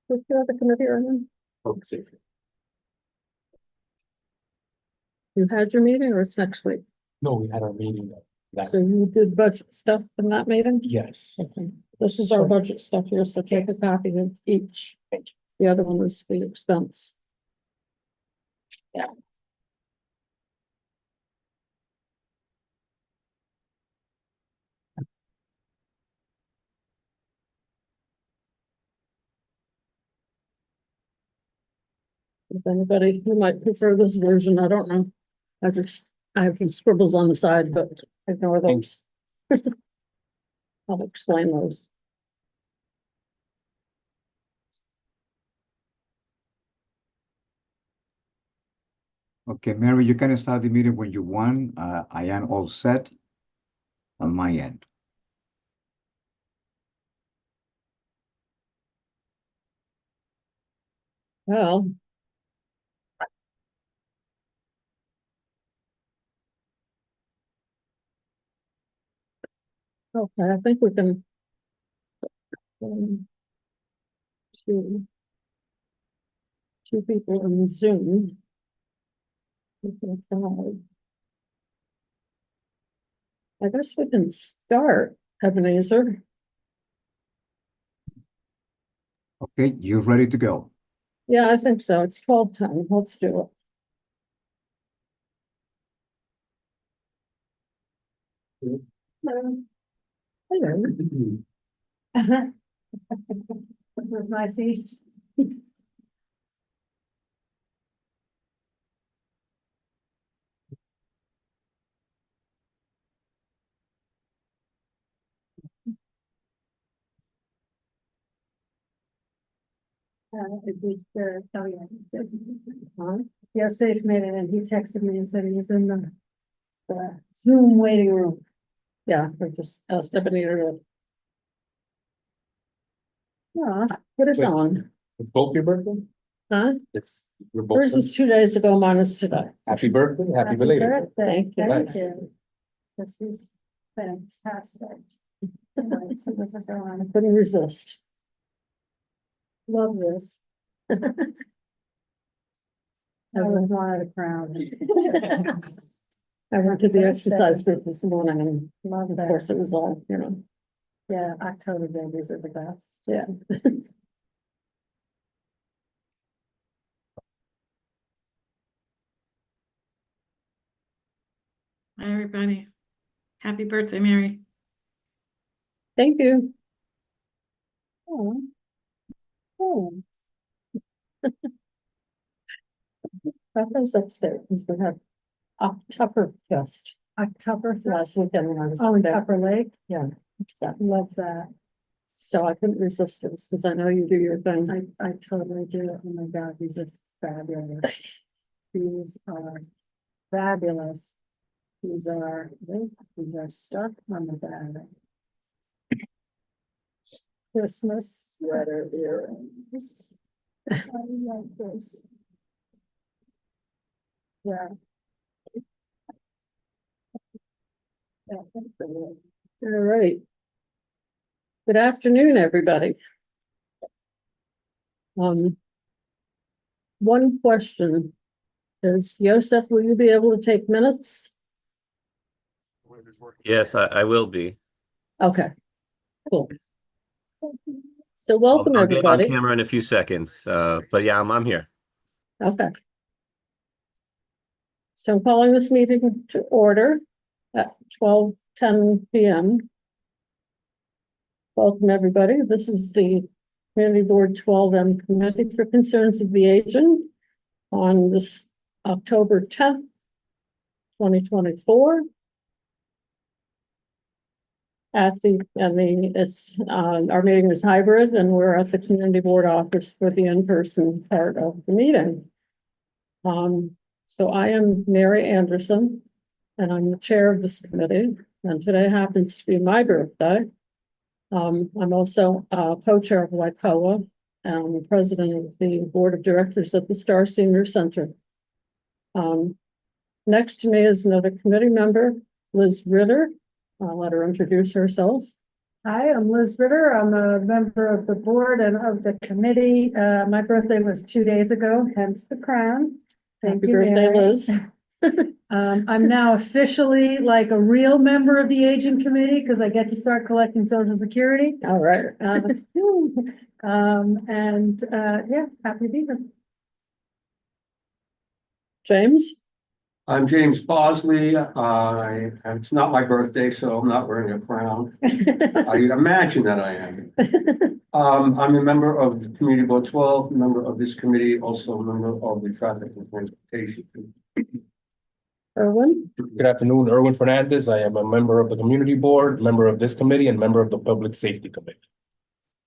What's the other committee, Erwin? Public safety. You had your meeting or it's next week? No, we had our meeting that, So you did budget stuff in that meeting? yes. Okay. This is our budget stuff here, so take a copy of each. Thank you. The other one is the expense. Yeah. If anybody who might prefer this version, I don't know. I have some scribbles on the side, but ignore those. I'll explain those. Okay, Mary, you can start the meeting when you want. I am all set on my end. Well. Okay, I think we can. Two people in Zoom. I guess we can start, Ebenezer. Okay, you're ready to go. Yeah, I think so. It's 12:10. Let's do it. Hello. This is my seat. Yeah, Safe made it and he texted me and said he was in the Zoom waiting room. Yeah, we're just stepping here. Yeah, Put us Wait. on, It's both your birthday? huh? It's, you're both. Hers is 2 days ago, mine is today. Happy birthday, happy belated. Thank you. Thank you. This is fantastic. I couldn't resist. Love this. I was one of the crowd. I went to the exercise group this morning and Love of that. course it was all, you know, Yeah, October babies are the best. yeah. Hi, everybody. Happy birthday, Mary. Thank you. Oh. Thanks. That was upstairs, because we had Oktoberfest October. last weekend when I was Oh, in there. Upper Lake. Yeah. So- Love that. So I couldn't resist this, because I know you do your thing. I totally do. Oh my God, these are fabulous. These are fabulous. These are stuck on the bag. Christmas sweater earrings. I like this. Yeah. Yeah, that's brilliant. All right. Good afternoon, everybody. One question is, Joseph, will you be able to take minutes? Yes, I will be. Okay, cool. So welcome, I'll get on everybody. camera in a few seconds, but yeah, I'm here. Okay. So I'm calling this meeting to order at 12:10 PM. Welcome, everybody. This is the Community Board 12M Committee for Concerns of the Aged on this October 10th, 2024. Our meeting is hybrid and we're at the Community Board office for the in-person part of the meeting. So I am Mary Anderson and I'm the chair of this committee, and today happens to be my birthday. I'm also co-chair of WICOA and president of the board of directors at the Star Senior Center. Next to me is another committee member, Liz Ritter. I'll let her introduce herself. Hi, I'm Liz Ritter. I'm a member of the board and of the committee. My birthday was 2 days ago, hence the crown. Thank Happy you, birthday, Mary. Liz. I'm now officially like a real member of the aging committee because I get to start collecting social security. All right. Yeah, happy to be here. James? I'm James Bosley. It's not my birthday, so I'm not wearing a crown. I imagine that I am. I'm a member of the Community Board 12, member of this committee, also a member of the Traffic and Transportation. Erwin? Good afternoon, Erwin Fernandez. I am a member of the Community Board, member of this committee, and member of the Public Safety Committee.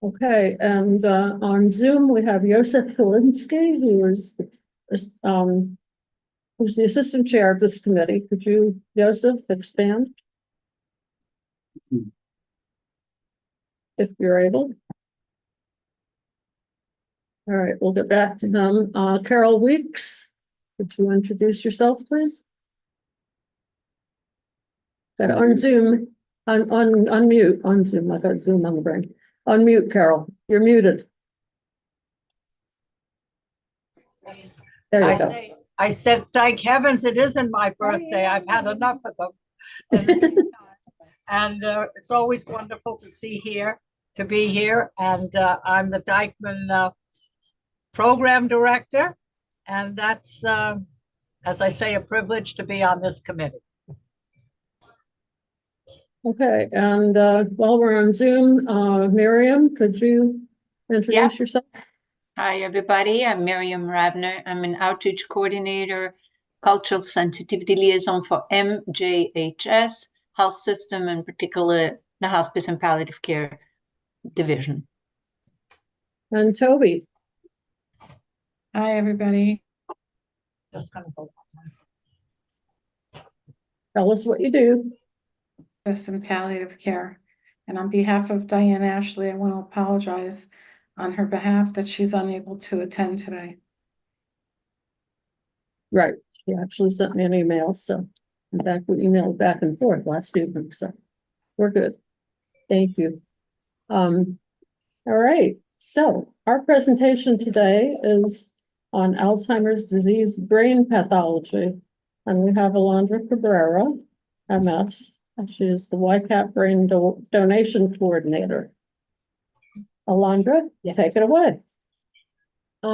Okay, and on Zoom, we have Joseph Kalinsky, who's the assistant chair of this committee. Could you, Joseph, expand? If you're able. All right, we'll get back to him. Carol Weeks, could you introduce yourself, please? Got on Zoom, unmute, on Zoom, I got Zoom on the brain. Unmute, Carol, you're muted. There you go. I said, thank heavens it isn't my birthday. I've had enough of them. And it's always wonderful to be here. And I'm the Dyckman Program Director. And that's, as I say, a privilege to be on this committee. Okay, and while we're on Zoom, Miriam, could you introduce yourself? Hi, everybody. I'm Miriam Rabner. I'm an outreach coordinator, cultural sensitivity liaison for MJHS, health system, in particular, the hospice and palliative care division. And Toby? Hi, everybody. Just gonna go. Tell us what you do. This and palliative care. And on behalf of Diane Ashley, I want to apologize on her behalf that she's unable to attend today. Right, she actually sent me an email, so in fact, we emailed back and forth last evening, so we're good. Thank you. All right, so our presentation today is on Alzheimer's disease brain pathology. And we have Alondra Cabrera, MS, and she is the YCAP Brain Donation Coordinator. Alondra, take it away. I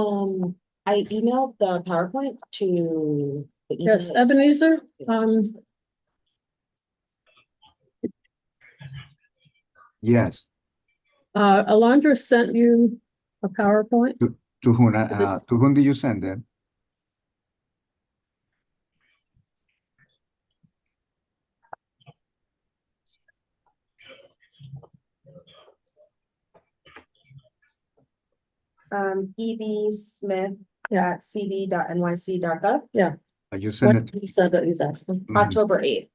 emailed the PowerPoint to the email. Yes, Ebenezer, Yes, Alondra sent you a PowerPoint. to whom did you send them? EB Smith at cd.nyc.gov. You sent When it, you said that he's asking. Mhm. October 8th.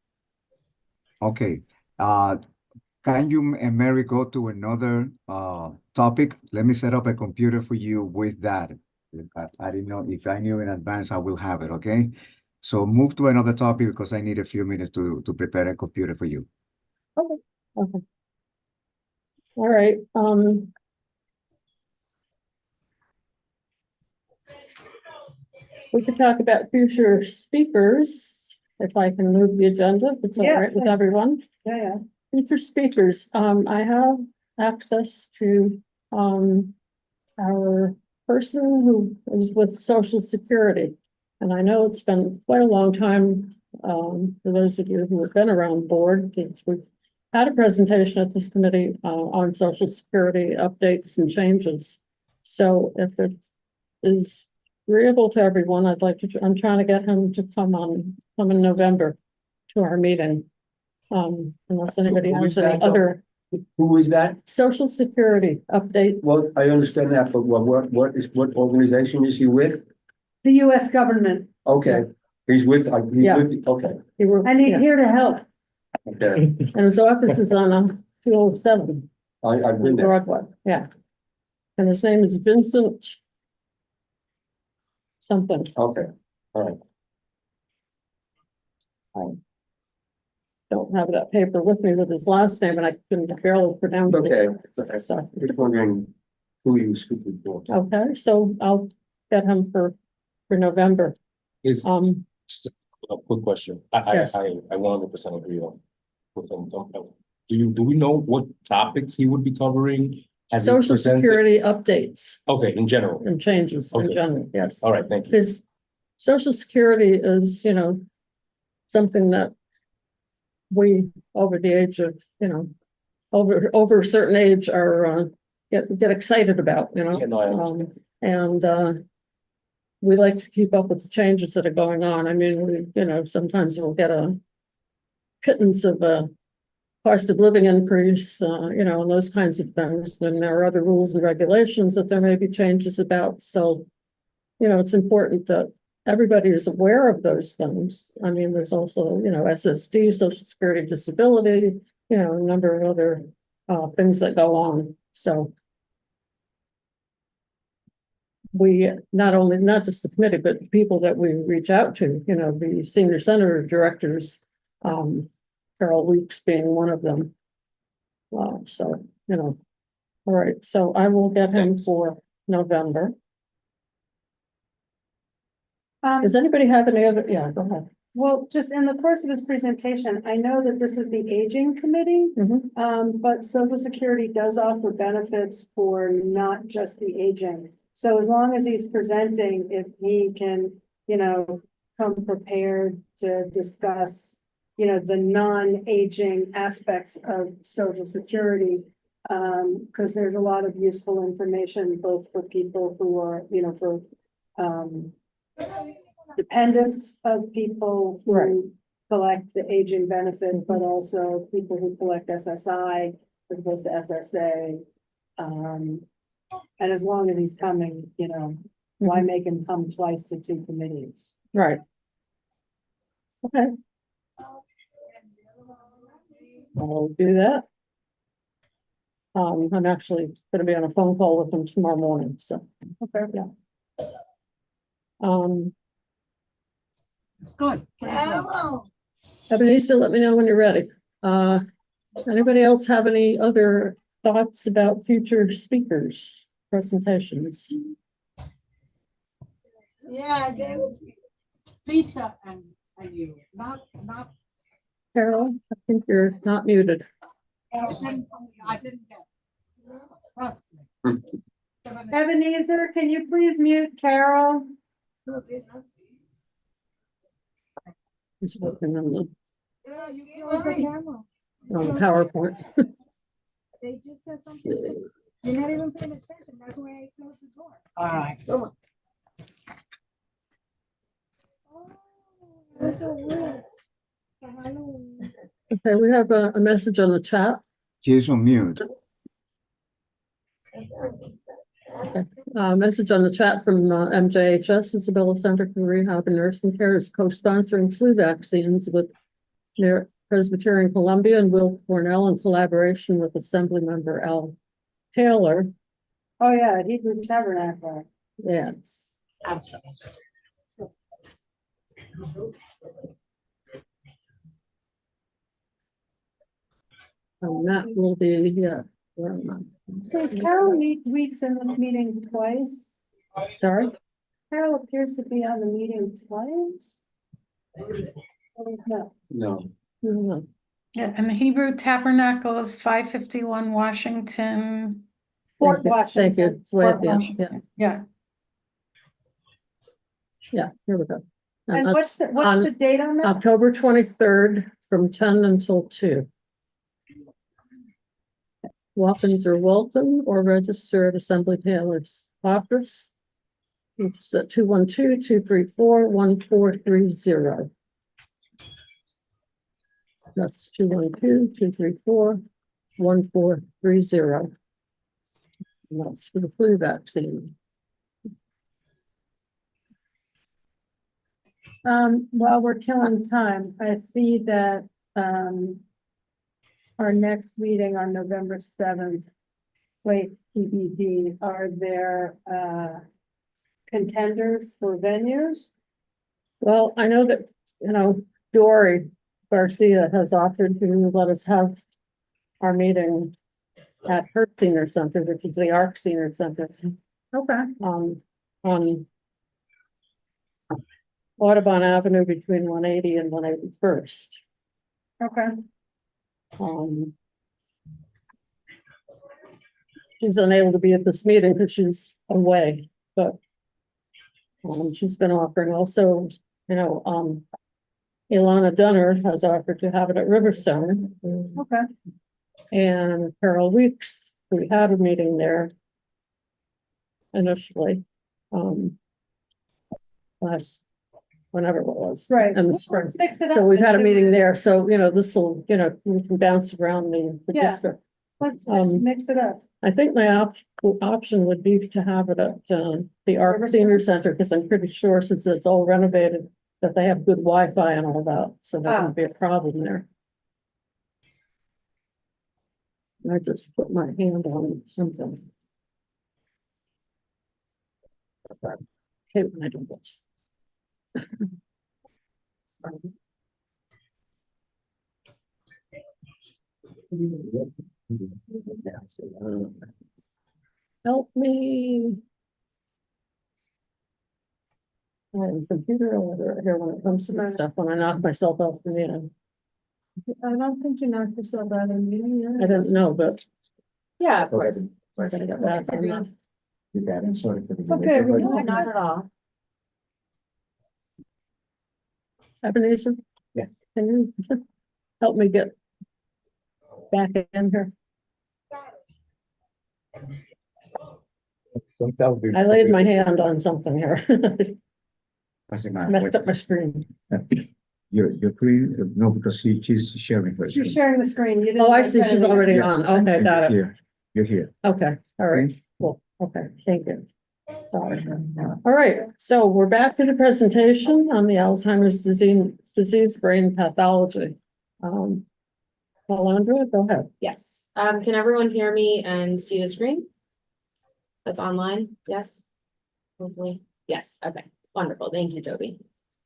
Okay, can you and Mary go to another topic? Let me set up a computer for you with that. I didn't know, if I knew in advance, I will have it, okay? So move to another topic because I need a few minutes to prepare a computer for you. Okay. All right, we could talk about future speakers, if I can move the agenda, if it's all Yeah. right with everyone. Yeah. Future speakers, I have access to, our person who is with Social Security. And I know it's been quite a long time, for those of you who have been around board, because we've had a presentation at this committee, on Social Security updates and changes. So if it is agreeable to everyone, I'd like to, I'm trying to get him to come in November to our meeting. Unless anybody Who has is any that, though? other Who is that? Social Security updates. Well, I understand that, but what organization is he with? The US government, Okay, he's with, Yeah. okay, He were- and he's yeah. here to help. okay. And his office is on 207 I've been there. Broadway, yeah. And his name is Vincent something. Okay, all right. don't have that paper with me with his last name, and I couldn't barely pronounce it. Okay, it's okay. So, Just wondering who you were speaking for. okay, so I'll get him for November. Is, Yes. a quick question. I 100% agree with him. Do we know what topics he would be covering? As he Social presented? Security updates Okay, in general. and changes in Okay. general, yes. All right, thank you. Because Social Security is, something that we, over the age of, over a certain age are, get excited about, Yeah, no, I understand. And we like to keep up with the changes that are going on. I mean, sometimes we'll get a pittance of a cost of living increase, and those kinds of things. Then there are other rules and regulations that there may be changes about. So, it's important that everybody is aware of those things. I mean, there's also, SSD, Social Security Disability, a number of other things that go on. So we not just the committee, but the people that we reach out to, the senior center directors, Carol Weeks being one of them. So, all right, so I will get him for November. Does anybody have any other? Yeah, go ahead. Well, just in the course of this presentation, I know that this is the aging committee, but Social Security does offer benefits for not just the aging. So as long as he's presenting, if he can, come prepared to discuss, the non-aging aspects of Social Security, because there's a lot of useful information, both for people who are, for dependents of people who collect the aging benefit, but also people who collect SSI as opposed to SSA. And as long as he's coming, why make him come twice to two committees? Right. Okay. I'll do that. I'm actually gonna be on a phone call with him tomorrow morning, so. Okay, yeah. It's good. Ebenezer, let me know when you're ready. Anybody else have any other thoughts about future speakers' presentations? Yeah, there was Lisa and you, not. Carol, I think you're not muted. I didn't get. Trust me. Ebenezer, can you please mute Carol? He's working on the Yeah, PowerPoint. They just said something. You're not even paying attention. That's why I closed the door. All right. Oh, that's so weird. Okay, we have a message on the chat. She's on mute. Message on the chat from MJHS, Isabella Center for Rehab and Nursing Care, is co-sponsoring flu vaccines with their Presbyterian Columbia and Will Cornell in collaboration with Assembly Member Al Taylor. Oh, yeah, Hebrew Tabernacle. Yes. Absolutely. That will be, yeah. where am I? So is Carol Weeks in this meeting twice? Sorry? Carol appears to be on the meeting twice. No. No. No. Yeah, and the Hebrew Tabernacle is 551 Washington. Fort Thank you. Washington. Thank you. It's way Fort at the end. Yeah, Washington. Yeah, yeah, here we go. And that's what's on the date on that? October 23rd from 10 until 2. Walk-ins are welcome or register at Assembly Taylor's office. It's at 212-234-1430. That's 212-234-1430. And that's for the flu vaccine. While we're killing time, I see that, our next meeting on November 7th, Lake PBD, are there, contenders for venues? Well, I know that, Dory Garcia has offered to let us have our meeting at her senior center, which is the ARC Senior Center, Okay, on Audubon Avenue between 180 and 181st. okay. She's unable to be at this meeting because she's away, but she's been offering also, Ilana Dunner has offered to have it at Riverstone. Okay. And Carol Weeks, we had a meeting there initially, whenever it was. Right. In the spring. Let's mix it So up. we've had a meeting there, so, this will, we can bounce around the Yeah. district. Let's Um, mix it up. I think my option would be to have it at, the ARC Senior Center, because I'm pretty sure since it's all renovated, that they have good Wi-Fi and all that, so there won't be a problem there. I just put my hand on something. Okay, when I do this. Help me. I'm computer over here when it comes to this stuff, when I knock myself off the meeting. I don't think you knocked yourself out of the meeting. I don't know, but. Yeah, of course. We're gonna get back on that. You got it, sorry for the. Okay, we No, can- not at all. Ebenezer? Yeah. Can you help me get back in here? I laid my hand on something here. Messed up my screen. You're free, no, because she's sharing her. She's sharing the screen. You didn't Oh, I press see, she's anything. already Yes. on. Okay, got it. Here, you're here. Okay, all right, cool. Okay, thank you. Sorry. All right, so we're back to the presentation on the Alzheimer's disease brain pathology. Alondra, go ahead. Yes. Can everyone hear me and see the screen? That's online? Yes? Hopefully. Yes. Okay. Wonderful. Thank you, Toby.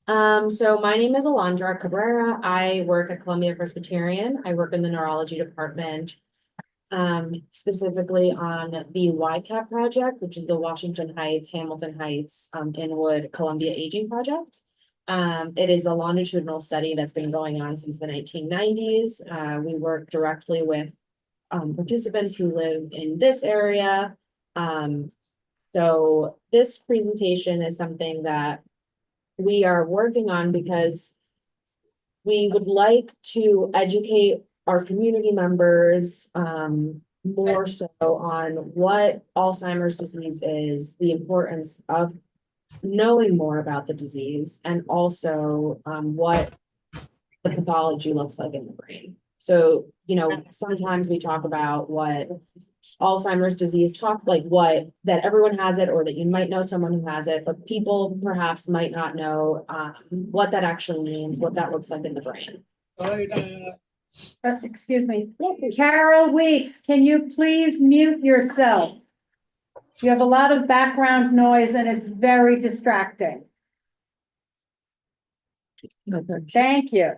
So my name is Alondra Cabrera. I work at Columbia Presbyterian. I work in the neurology department, specifically on the YCAP project, which is the Washington Heights, Hamilton Heights, Inwood, Columbia Aging Project. It is a longitudinal study that's been going on since the 1990s. We work directly with participants who live in this area. So this presentation is something that we are working on because we would like to educate our community members more so on what Alzheimer's disease is, the importance of knowing more about the disease, and also what the pathology looks like in the brain. So, sometimes we talk about what Alzheimer's disease that everyone has it, or that you might know someone who has it, but people perhaps might not know what that actually means, what that looks like in the brain. Excuse me. Carol Weeks, can you please mute yourself? You have a lot of background noise and it's very distracting. Okay. Thank you.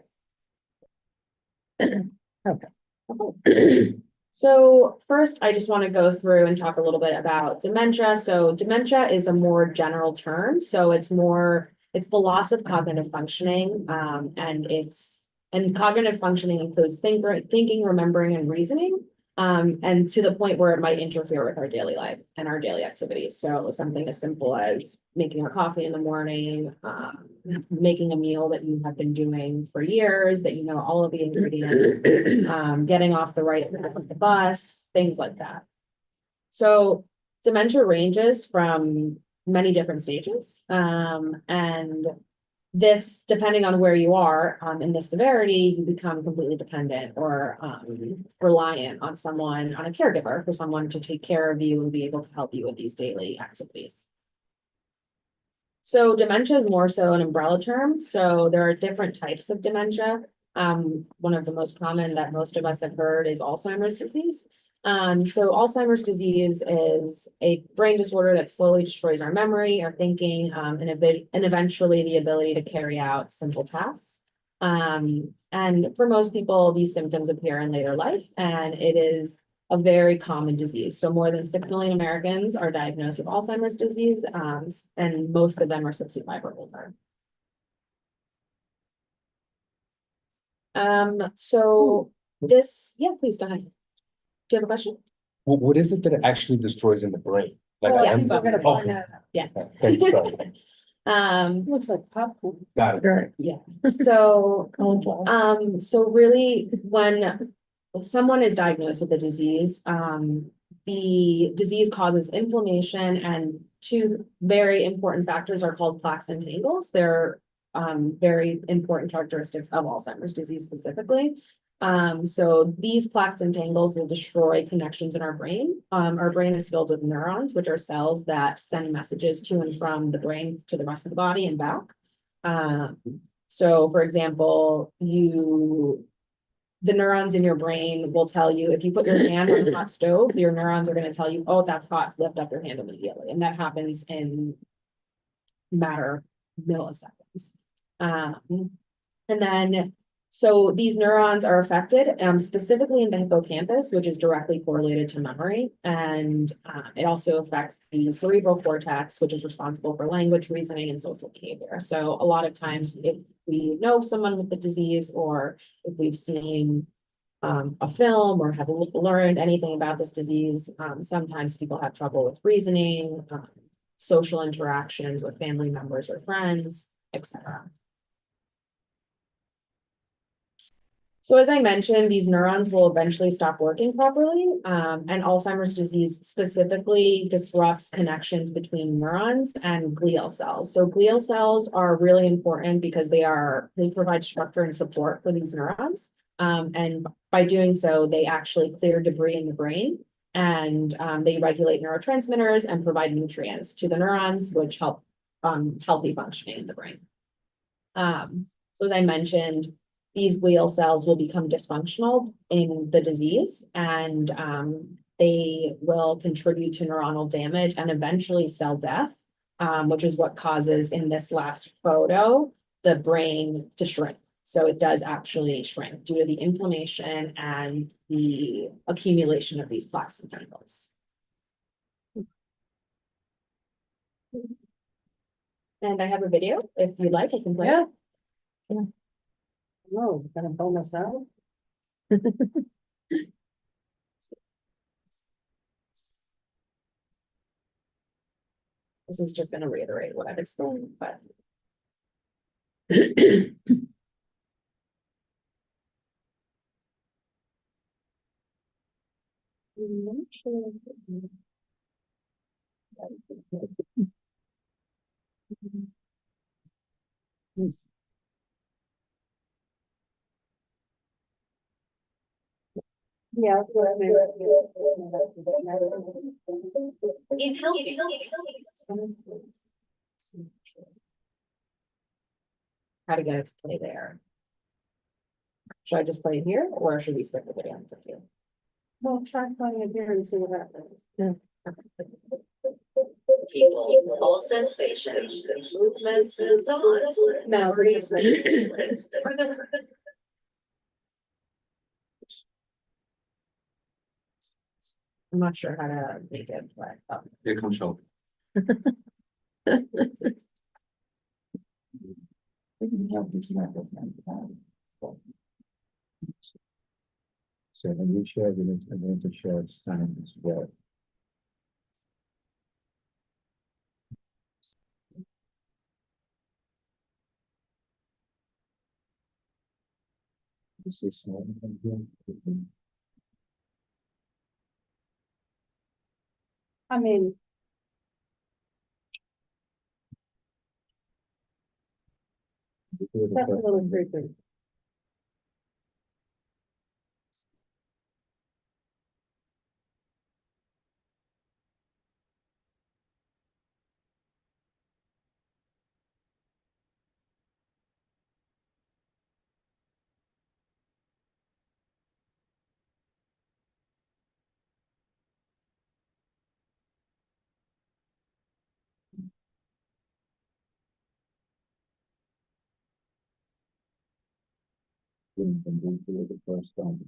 So first, I just want to go through and talk a little bit about dementia. So dementia is a more general term. So it's the loss of cognitive functioning. And cognitive functioning includes thinking, remembering, and reasoning. And to the point where it might interfere with our daily life and our daily activities. So something as simple as making a coffee in the morning, making a meal that you have been doing for years, that you know all of the ingredients, getting off the bus, things like that. So dementia ranges from many different stages. And this, depending on where you are in the severity, you become completely dependent or reliant on a caregiver, for someone to take care of you and be able to help you with these daily activities. So dementia is more so an umbrella term. So there are different types of dementia. One of the most common that most of us have heard is Alzheimer's disease. So Alzheimer's disease is a brain disorder that slowly destroys our memory, our thinking, and eventually the ability to carry out simple tasks. And for most people, these symptoms appear in later life, and it is a very common disease. So more than 6 million Americans are diagnosed with Alzheimer's disease, and most of them are 65 or older. So this, yeah, please go ahead. Do you have a question? What is it that it actually destroys in the brain? Like, Well, I yes, understand- we're gonna find okay. Yeah. Thank you, sorry. Looks like popcorn. Got it. Right. So, Control. so really, when someone is diagnosed with a disease, the disease causes inflammation, and two very important factors are called plaques and tangles. They're very important characteristics of Alzheimer's disease specifically. So these plaques and tangles will destroy connections in our brain. Our brain is filled with neurons, which are cells that send messages to and from the brain to the rest of the body and back. So for example, the neurons in your brain will tell you, if you put your hand on a hot stove, your neurons are going to tell you, oh, that's hot, lift up your hand immediately. And that happens in matter of milliseconds. And then, so these neurons are affected, specifically in the hippocampus, which is directly correlated to memory. And it also affects the cerebral cortex, which is responsible for language, reasoning, and social behavior. So a lot of times, if we know someone with the disease, or if we've seen a film or have learned anything about this disease, sometimes people have trouble with reasoning, social interactions with family members or friends, etc. So as I mentioned, these neurons will eventually stop working properly, and Alzheimer's disease specifically disrupts connections between neurons and glial cells. So glial cells are really important because they provide structure and support for these neurons. And by doing so, they actually clear debris in the brain, and they regulate neurotransmitters and provide nutrients to the neurons, which help healthy functioning in the brain. So as I mentioned, these glial cells will become dysfunctional in the disease, and they will contribute to neuronal damage and eventually cell death, which is what causes, in this last photo, the brain to shrink. So it does actually shrink due to the inflammation and the accumulation of these plaques and tangles. And I have a video, if you'd like, I can play it. Yeah. No, it's gonna bone us out. This is just gonna reiterate what I've explained, but. I'm not sure. Yeah. How to get it to play there. Should I just play it here, or should we skip the video? It's up to you. Well, try playing it here and see what happens. People, all sensations, movements, and thoughts. Memories. I'm not sure how to make it play. Oh. Here comes Shelby. So when you share, I'm going to share time as well. This is. I mean. That's a little creepy. The first time.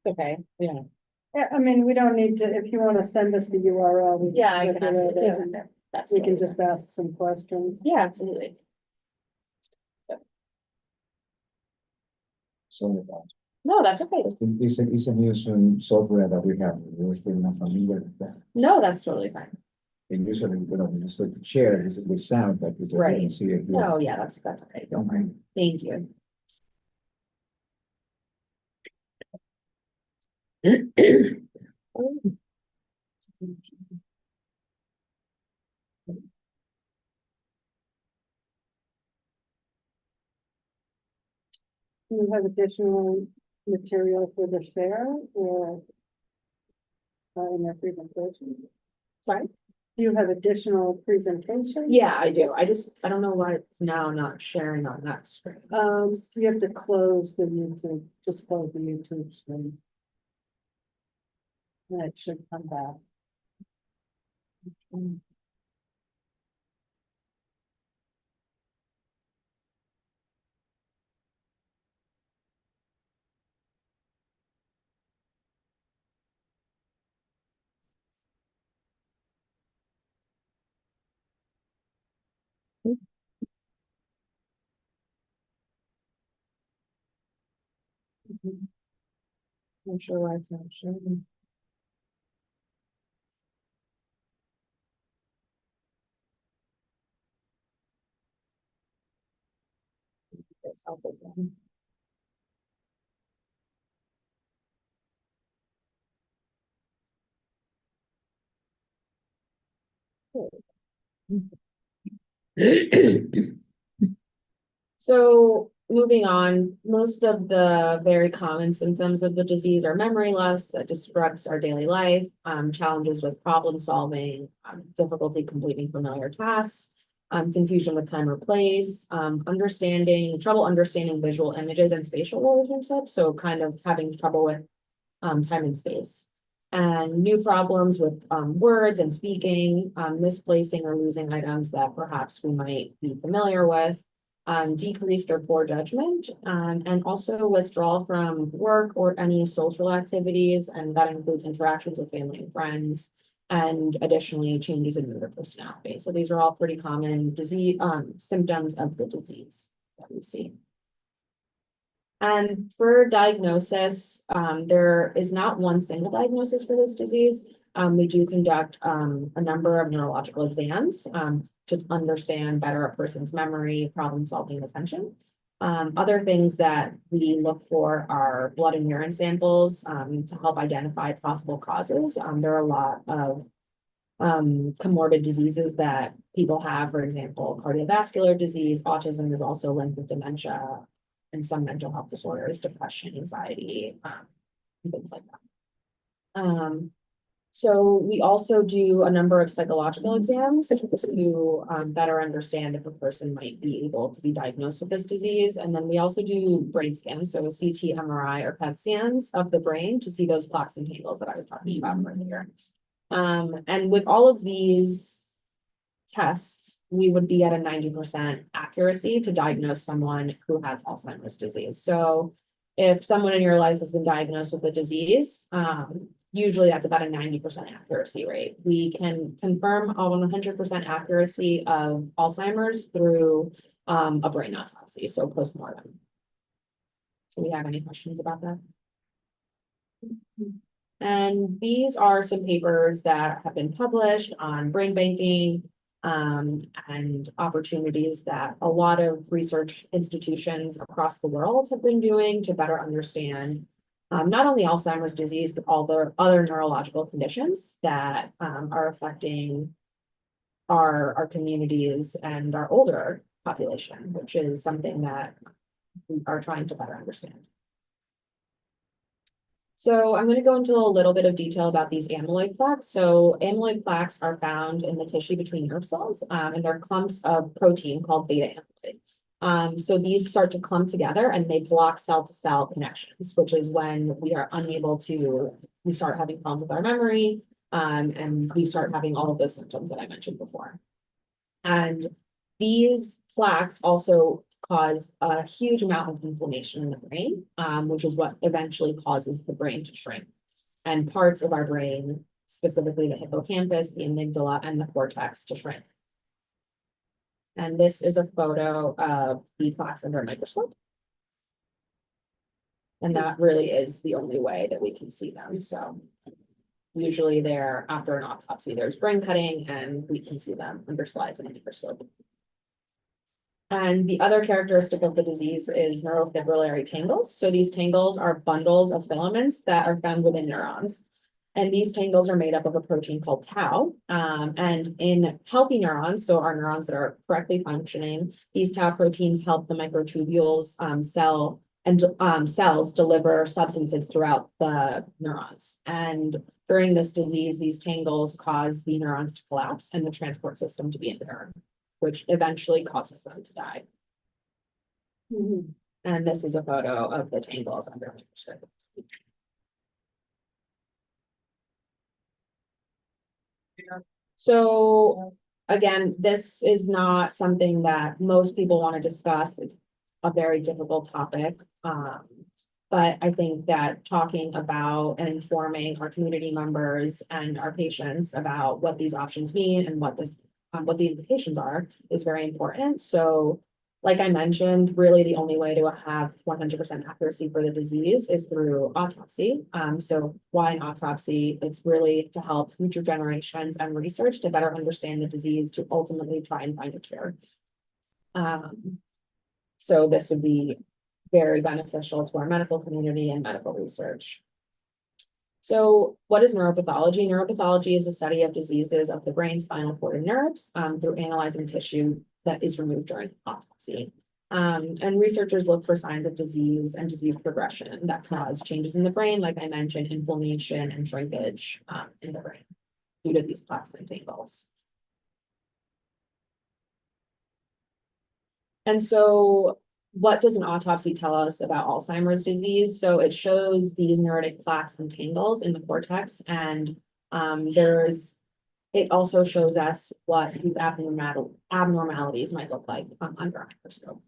Okay, yeah. Yeah, I mean, we don't need to, if you want to send us the URL. we Yeah, I look can at ask, it yeah, and that's. We can totally just fine. ask some questions. Yeah, absolutely. Sorry about No, that's okay. it. It's a new software that we have. We're still not familiar with that. No, that's totally fine. And usually, we just like to share this with sound, but we just Right. didn't see it. No, yeah, that's okay. Don't worry. Thank you. Do you have additional material for the share or in your presentation? Sorry? Do you have additional presentation? Yeah, I do. I don't know why it's now not sharing on that screen. You have to close the YouTube, just close the YouTube screen. And it should come back. Not sure why it's not showing. Yes, I'll put that. So moving on, most of the very common symptoms of the disease are memory loss that disrupts our daily life, challenges with problem solving, difficulty completing familiar tasks, confusion with time or place, trouble understanding visual images and spatial relationships. So kind of having trouble with time and space. And new problems with words and speaking, misplacing or losing items that perhaps we might be familiar with, decreased or poor judgment, and also withdrawal from work or any social activities, and that includes interactions with family and friends, and additionally changes in mood or personality. So these are all pretty common disease symptoms of the disease that we see. And for diagnosis, there is not one single diagnosis for this disease. We do conduct a number of neurological exams to understand better a person's memory, problem solving, attention. Other things that we look for are blood and urine samples to help identify possible causes. There are a lot of comorbid diseases that people have, for example, cardiovascular disease, autism is also linked with dementia, and some mental health disorders, depression, anxiety, and things like that. So we also do a number of psychological exams to better understand if a person might be able to be diagnosed with this disease. And then we also do brain scans, so CT, MRI, or PET scans of the brain to see those plaques and tangles that I was talking about earlier. And with all of these tests, we would be at a 90% accuracy to diagnose someone who has Alzheimer's disease. So if someone in your life has been diagnosed with a disease, usually that's about a 90% accuracy rate. We can confirm a 100% accuracy of Alzheimer's through a brain autopsy, so postmortem. So we have any questions about that? And these are some papers that have been published on brain banking, and opportunities that a lot of research institutions across the world have been doing to better understand not only Alzheimer's disease, but all the other neurological conditions that are affecting our communities and our older population, which is something that we are trying to better understand. So I'm going to go into a little bit of detail about these amyloid plaques. So amyloid plaques are found in the tissue between nerve cells, and they're clumps of protein called beta amyloid. So these start to clump together and they block cell-to-cell connections, which is when we are unable to, we start having problems with our memory, and we start having all of those symptoms that I mentioned before. And these plaques also cause a huge amount of inflammation in the brain, which is what eventually causes the brain to shrink. And parts of our brain, specifically the hippocampus, the amygdala, and the cortex to shrink. And this is a photo of the plaques under a microscope. And that really is the only way that we can see them. So usually they're after an autopsy, there's brain cutting and we can see them under slides in a microscope. And the other characteristic of the disease is neurofibrillary tangles. So these tangles are bundles of filaments that are found within neurons. And these tangles are made up of a protein called tau. And in healthy neurons, so our neurons that are correctly functioning, these tau proteins help the microtubules cells deliver substances throughout the neurons. And during this disease, these tangles cause the neurons to collapse and the transport system to be impaired, which eventually causes them to die. And this is a photo of the tangles under a microscope. So again, this is not something that most people want to discuss. It's a very difficult topic. But I think that talking about and informing our community members and our patients about what these options mean and what the implications are is very important. So like I mentioned, really the only way to have 100% accuracy for the disease is through autopsy. So why an autopsy? It's really to help future generations and research to better understand the disease to ultimately try and find a cure. So this would be very beneficial to our medical community and medical research. So what is neuropathology? Neuropathology is a study of diseases of the brain, spinal cord, and nerves through analyzing tissue that is removed during autopsy. And researchers look for signs of disease and disease progression that cause changes in the brain, like I mentioned, inflammation and shrinkage in the brain due to these plaques and tangles. And so what does an autopsy tell us about Alzheimer's disease? So it shows these neuritic plaques and tangles in the cortex, and it also shows us what these abnormalities might look like under a microscope.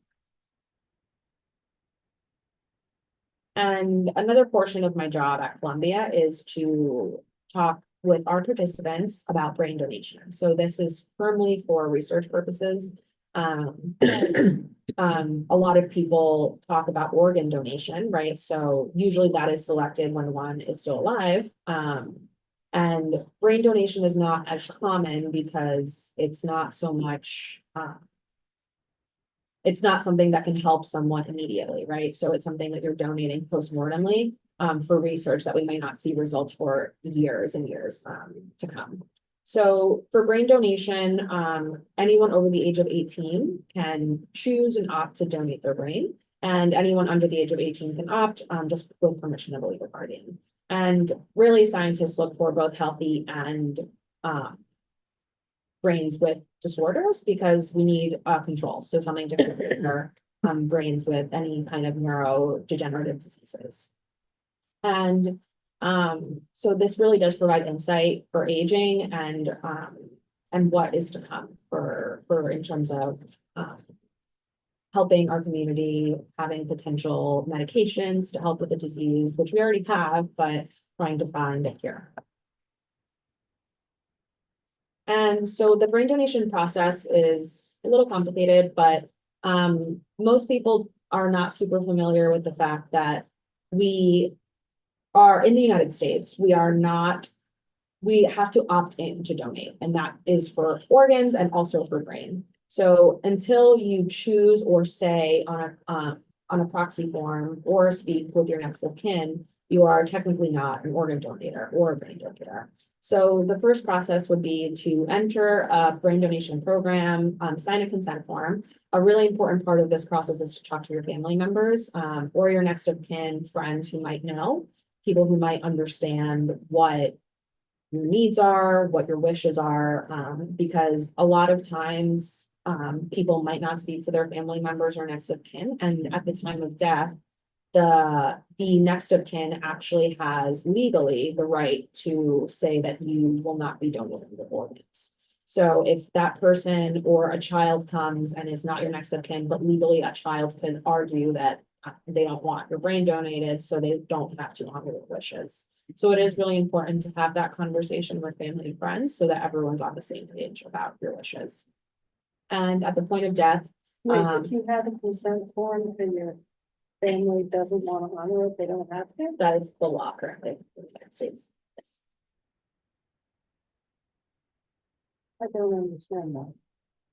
And another portion of my job at Columbia is to talk with our participants about brain donation. So this is firmly for research purposes. A lot of people talk about organ donation, right? So usually that is selected when one is still alive. And brain donation is not as common because it's not so much, it's not something that can help someone immediately, right? So it's something that you're donating postmortemly for research that we may not see results for years and years to come. So for brain donation, anyone over the age of 18 can choose and opt to donate their brain, and anyone under the age of 18 can opt just with permission of a legal guardian. And really scientists look for both healthy and brains with disorders because we need control. So something to compare brains with any kind of neurodegenerative diseases. And so this really does provide insight for aging and what is to come for in terms of helping our community, having potential medications to help with the disease, which we already have, but trying to find a cure. And so the brain donation process is a little complicated, but most people are not super familiar with the fact that we are in the United States, we have to opt in to donate, and that is for organs and also for brain. So until you choose or say on a proxy form or speak with your next of kin, you are technically not an organ donor or a brain donor. So the first process would be to enter a brain donation program, sign a consent form. A really important part of this process is to talk to your family members or your next of kin, friends who might know. people who might understand what your needs are, what your wishes are, because a lot of times, people might not speak to their family members or next of kin, and at the time of death, the next of kin actually has legally the right to say that you will not be donating your organs. So if that person or a child comes and is not your next of kin, but legally a child could argue that they don't want your brain donated, so they don't have to honor their wishes. So it is really important to have that conversation with family and friends so that everyone's on the same page about your wishes. And at the point of death, Wait, if you have a consent form and your family doesn't want to honor it, they don't have to? that is the law currently in the United States. Yes. I don't understand that.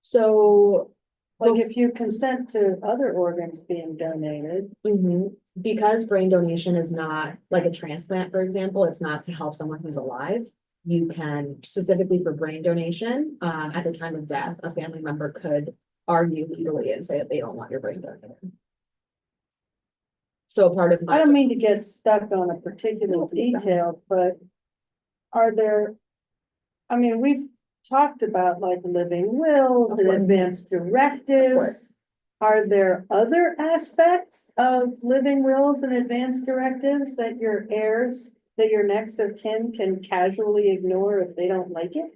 So, Like if you consent to other organs being donated, because brain donation is not like a transplant, for example, it's not to help someone who's alive. You can, specifically for brain donation, at the time of death, a family member could argue legally and say that they don't want your brain donated. So part of I my, don't mean to get stuck on a particular No, please don't. detail, but are there, I mean, we've talked about like living wills Of and course. advanced of directives. course, Are there other aspects of living wills and advanced directives that your heirs, that your next of kin can casually ignore if they don't like it?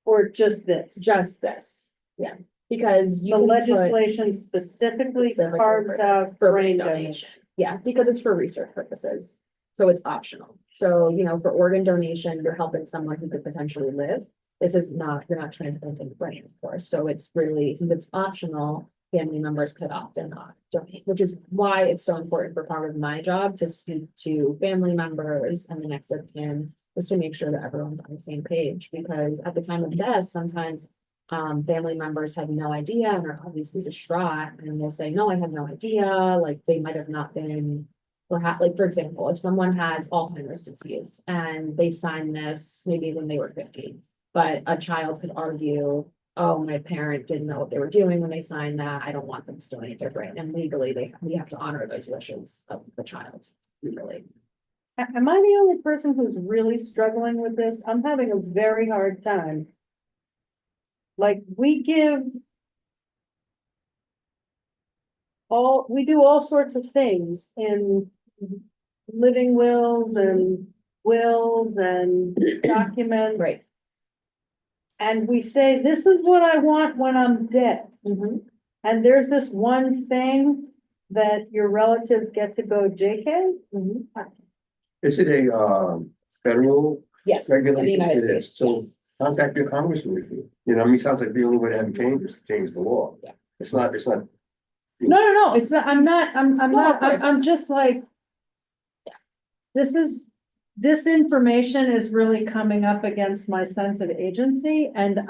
Or just this? just this, yeah, because you The can put legislation specifically specific carves purpose out for brain brain donation. donation. Yeah, because it's for research purposes, so it's optional. So, you know, for organ donation, you're helping someone who could potentially live. This is not, you're not transplanting the brain, of course, so it's really, since it's optional, family members could opt in not donate, which is why it's so important for part of my job to speak to family members and the next of kin, is to make sure that everyone's on the same page, because at the time of death, sometimes family members have no idea and are obviously distraught, and they'll say, no, I had no idea, like they might have not been. Perhaps, like, for example, if someone has Alzheimer's disease and they signed this maybe when they were 50, but a child could argue, oh, my parent didn't know what they were doing when they signed that, I don't want them to donate their brain, and legally, we have to honor those wishes of the child, legally. Am I the only person who's really struggling with this? I'm having a very hard time. Like, we do all sorts of things in living wills and documents. Right. And we say, this is what I want when I'm dead. Mhm. And there's this one thing that your relatives get to go JK? Mhm. Is it a federal Yes, in the regulation? United It is. States, So yes. contact your congressman with you. You know, I mean, it sounds like the only way to have changes, to change the law. Yeah. It's not, No, it's not, I'm not, I'm No, not, of course. I'm just like. This information is really coming up against my sense of agency, and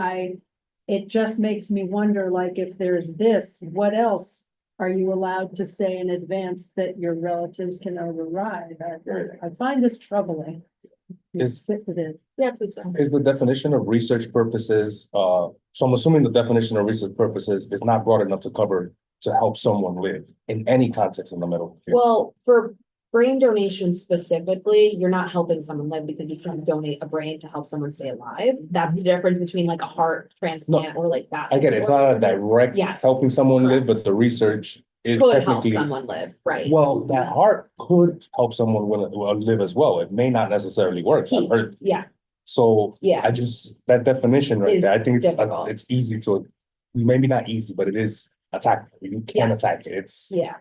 it just makes me wonder, like, if there's this, what else are you allowed to say in advance that your relatives can override? I find this troubling. Is- Sit with it. Yeah, please go. Is the definition of research purposes, so I'm assuming the definition of research purposes is not broad enough to cover, to help someone live in any context in the medical field. Well, for brain donation specifically, you're not helping someone live because you can't donate a brain to help someone stay alive. That's the difference between like a heart transplant or like that. I get it, it's not a direct Yes. helping someone live, but the research is Could help technically. someone live, right? Well, that heart could help someone live as well. It may not necessarily work. I've heard. Yeah, So yeah, I just, that definition right Is there, I think difficult. it's easy to, maybe not easy, but it is attackable. You can Yes. attack it. It's, yeah,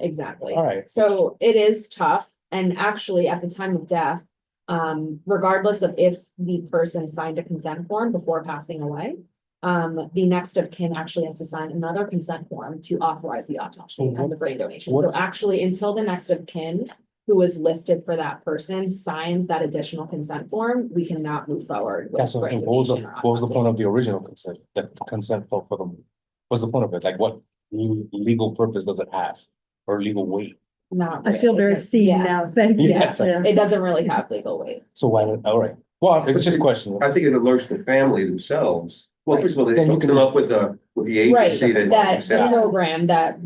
exactly. all right. So it is tough, and actually at the time of death, regardless of if the person signed a consent form before passing away, the next of kin actually has to sign another consent form to authorize the autopsy So and the brain donation. what So if- actually, until the next of kin who is listed for that person signs that additional consent form, we cannot move forward Yeah, with so brain what was the, donation or what was the autopsy. point of the original consent, the consent for them? What's the point of it? Like what legal purpose does it have? Or legal weight? Not I feel really, very 'cause- seen now, yes, thank you. Yes. Yeah. It doesn't really have legal weight. So why, all right, well, it's just a question. I think it alerts the family themselves. Well, first of all, they Then you hook can- them up with the Right, agency that that. program that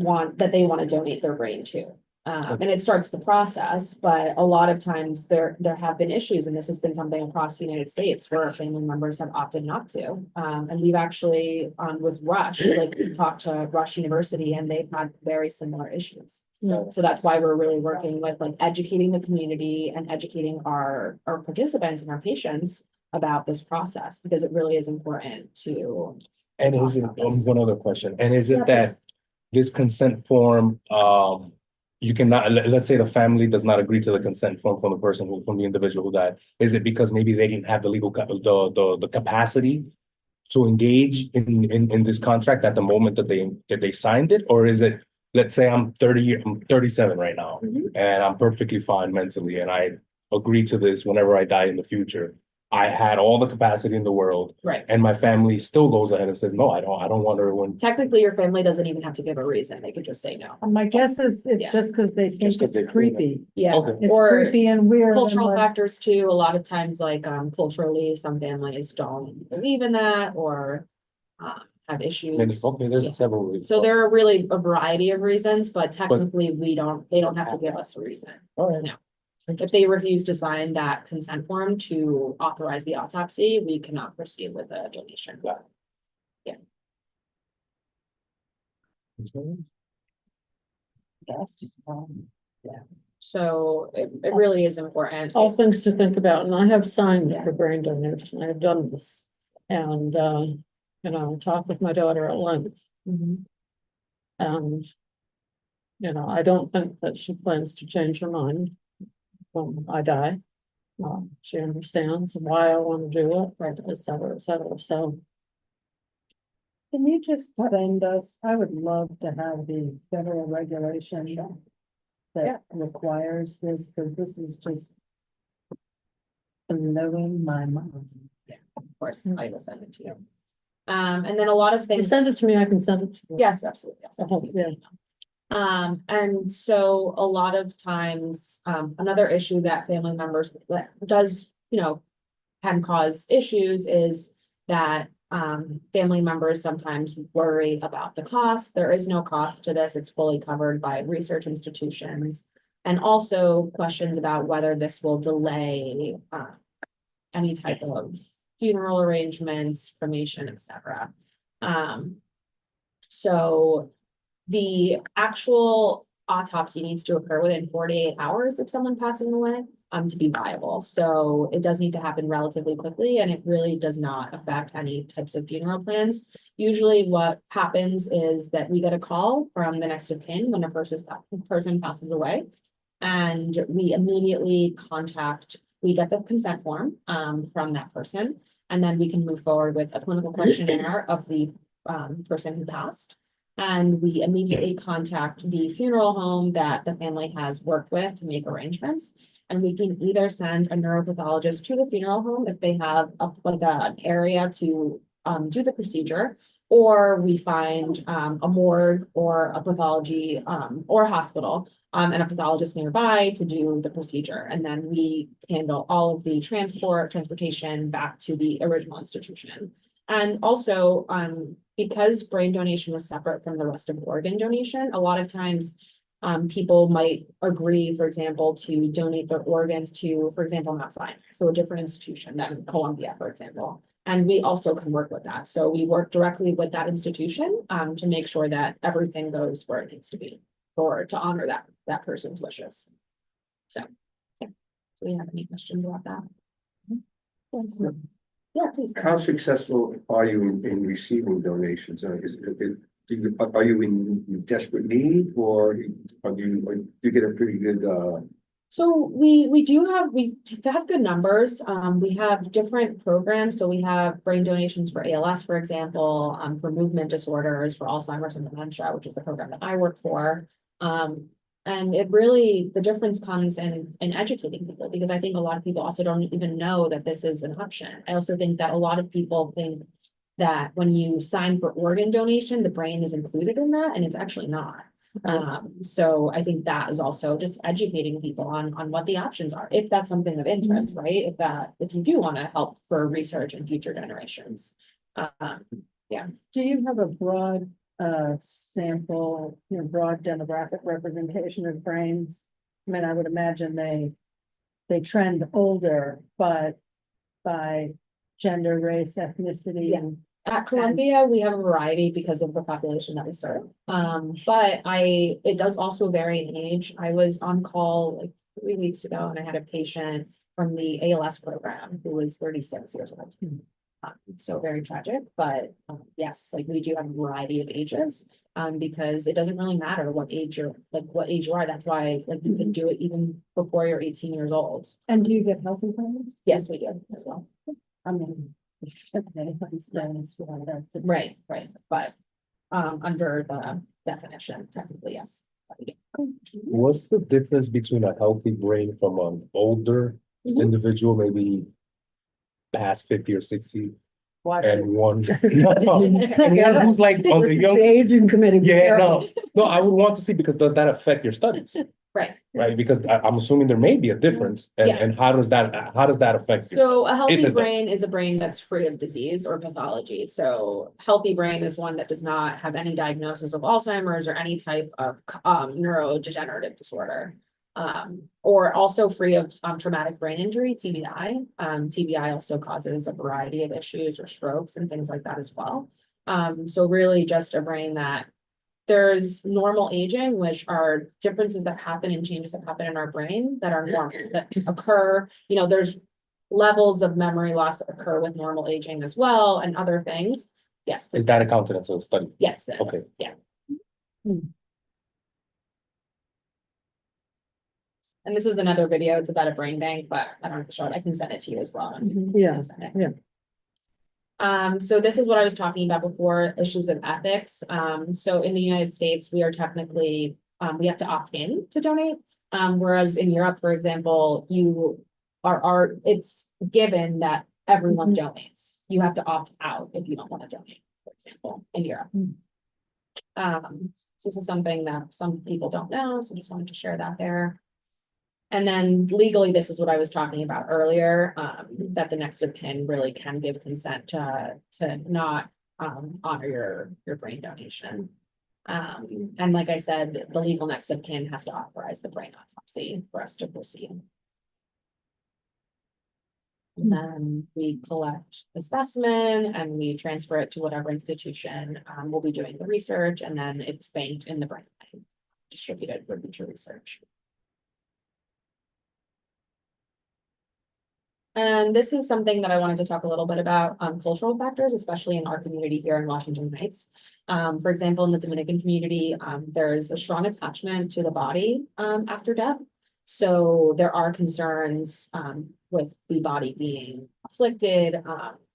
they want to donate their brain to. And it starts the process, but a lot of times there have been issues, and this has been something across the United States where family members have opted not to. And we've actually, with Rush, like we talked to Rush University, and they've had very similar issues. Yeah. So that's why we're really working with like educating the community and educating our participants and our patients about this process, because it really is important to. And talk is it, about this. one other question, and is Yeah, it that this consent form, you cannot, let's say the family does not agree to the consent form from the person who, from the individual who died, is it because maybe they didn't have the legal, the capacity to engage in this contract at the moment that they signed it, or is it, let's say I'm 37 right now, Mhm. and I'm perfectly fine mentally, and I agree to this whenever I die in the future. I had all the capacity in the world, Right. and my family still goes ahead and says, no, I don't want everyone. Technically, your family doesn't even have to give a reason. They could just say no. My guess is Yeah. it's just because they think Just 'cause it's they feel creepy. Yeah. Okay. It's Or creepy and weird. and cultural like- factors too. A lot of times, like, culturally, some families don't believe in that or have issues. Okay, there's Yeah. several reasons. So there are really a variety of reasons, but technically they don't have to give us a reason. All right. No. If they refuse to sign that consent form to authorize the autopsy, we cannot proceed with the donation. That's just, So it really is important. All things to think about, and I have signed for brain donation, I have done this. And, talked with my daughter at length, Mhm. and. I don't think that she plans to change her mind when I die. She understands why I want to do it, right, et cetera, so. can you just send us, I would love to have the federal regulation Yeah. that requires this, because this is just blowing my mind. Of course, I will send it to you. And then a lot of You things. send it to me, I can send it to you. Yes, absolutely. I'll send it to you. Yeah. And so a lot of times, another issue that family members that does, can cause issues is that family members sometimes worry about the cost. There is no cost to this. It's fully covered by research institutions. And also questions about whether this will delay any type of funeral arrangements, cremation, etc. So the actual autopsy needs to occur within 48 hours of someone passing away to be viable. So it does need to happen relatively quickly, and it really does not affect any types of funeral plans. Usually what happens is that we get a call from the next of kin when a person passes away, and we immediately we get the consent form from that person, and then we can move forward with a clinical questionnaire of the person who passed. And we immediately contact the funeral home that the family has worked with to make arrangements. And we can either send a neuropathologist to the funeral home if they have an area to do the procedure, or we find a morgue or a pathology or a hospital and a pathologist nearby to do the procedure. And then we handle all of the transportation back to the original institution. And also, because brain donation is separate from the rest of organ donation, a lot of times people might agree, for example, to donate their organs to, for example, Mount Sinai, so a different institution than Columbia, for example. And we also can work with that. So we work directly with that institution to make sure that everything goes where it needs to be, or to honor that person's wishes. So, yeah. Do we have any questions about that? Yeah, please. How successful are you in receiving donations? Are you in desperate need, or do you get a pretty good? So we have good numbers. We have different programs. So we have brain donations for ALS, for example, for movement disorders, for Alzheimer's and dementia, which is the program that I work for. And it really, the difference comes in educating people, because I think a lot of people also don't even know that this is an option. I also think that a lot of people think that when you sign for organ donation, the brain is included in that, and it's actually not. So I think that is also just educating people on what the options are, if that's something of interest, right? If you do want to help for research in future generations. Yeah. Do you have a broad sample, broad demographic representation of brains. I mean, I would imagine they trend older, but by gender, race, ethnicity, Yeah. and At Columbia, we have a variety because of the population that we serve. But it does also vary in age. I was on call like 3 weeks ago and I had a patient from the ALS program who was 36 years old. So very tragic, but yes, like we do have a variety of ages. Because it doesn't really matter what age you are. That's why like you can do it even before you're 18 years old. And do you get health insurance? Yes, we do as well. I mean, anybody's brains, whatever. Right, but under the definition, technically, yes. What's the difference between a healthy brain from an older Mhm. individual, maybe past 50 or 60, Watch and it. one, and one who's like on the young? The aging committee. be Yeah, careful. no, I would want to see, because does that affect your studies? Right. Right, because I'm assuming there may be a difference, and, Yeah. and how does that affect you? So a If healthy it does. brain is a brain that's free of disease or pathology. So healthy brain is one that does not have any diagnosis of Alzheimer's or any type of neurodegenerative disorder. Or also free of traumatic brain injury, TBI. TBI also causes a variety of issues or strokes and things like that as well. So really just a brain that there's normal aging, which are differences that happen and changes that happen in our brain that are normal, that occur. There's levels of memory loss that occur with normal aging as well and other things. Yes. Is that accounted as a study? Yes, it is. Okay. Yeah. And this is another video. It's about a brain bank, but I don't have to show it. I can send it to you as well. Yeah, yeah. So this is what I was talking about before, issues of ethics. So in the United States, we are technically, we have to opt in to donate. Whereas in Europe, for example, it's given that everyone donates. You have to opt out if you don't want to donate, for example, in Europe. So this is something that some people don't know, so just wanted to share that there. And then legally, this is what I was talking about earlier, that the next of kin really can give consent to not honor your brain donation. And like I said, the legal next of kin has to authorize the brain autopsy for us to proceed. And then we collect the specimen and we transfer it to whatever institution will be doing the research, and then it's banked in the brain bank, distributed for future research. And this is something that I wanted to talk a little bit about, cultural factors, especially in our community here in Washington Heights. For example, in the Dominican community, there is a strong attachment to the body after death. So there are concerns with the body being afflicted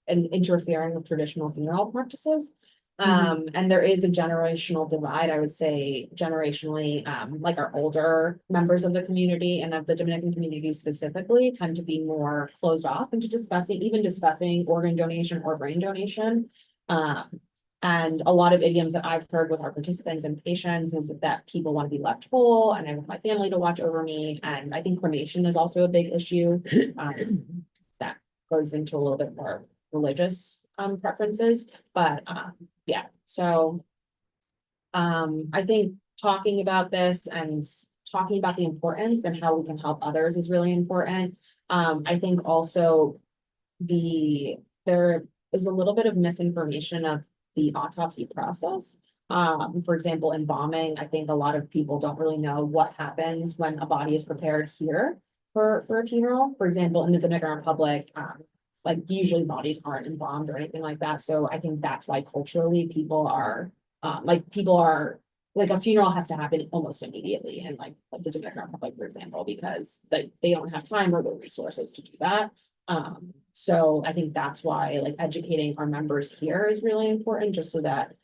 and interfering with traditional funeral practices. And there is a generational divide, I would say generationally, like our older members of the community and of the Dominican community specifically tend to be more closed off into discussing organ donation or brain donation. And a lot of idioms that I've heard with our participants and patients is that people want to be left whole and I want my family to watch over me. And I think cremation is also a big issue that goes into a little bit more religious preferences, but yeah, so I think talking about this and talking about the importance and how we can help others is really important. I think also there is a little bit of misinformation of the autopsy process. For example, embalming, I think a lot of people don't really know what happens when a body is prepared here for a funeral. For example, in the Dominican Republic, like usually bodies aren't embalmed or anything like that. So I think that's why culturally people are like a funeral has to happen almost immediately in like the Dominican Republic, for example, because they don't have time or the resources to do that. So I think that's why like educating our members here is really important, just so that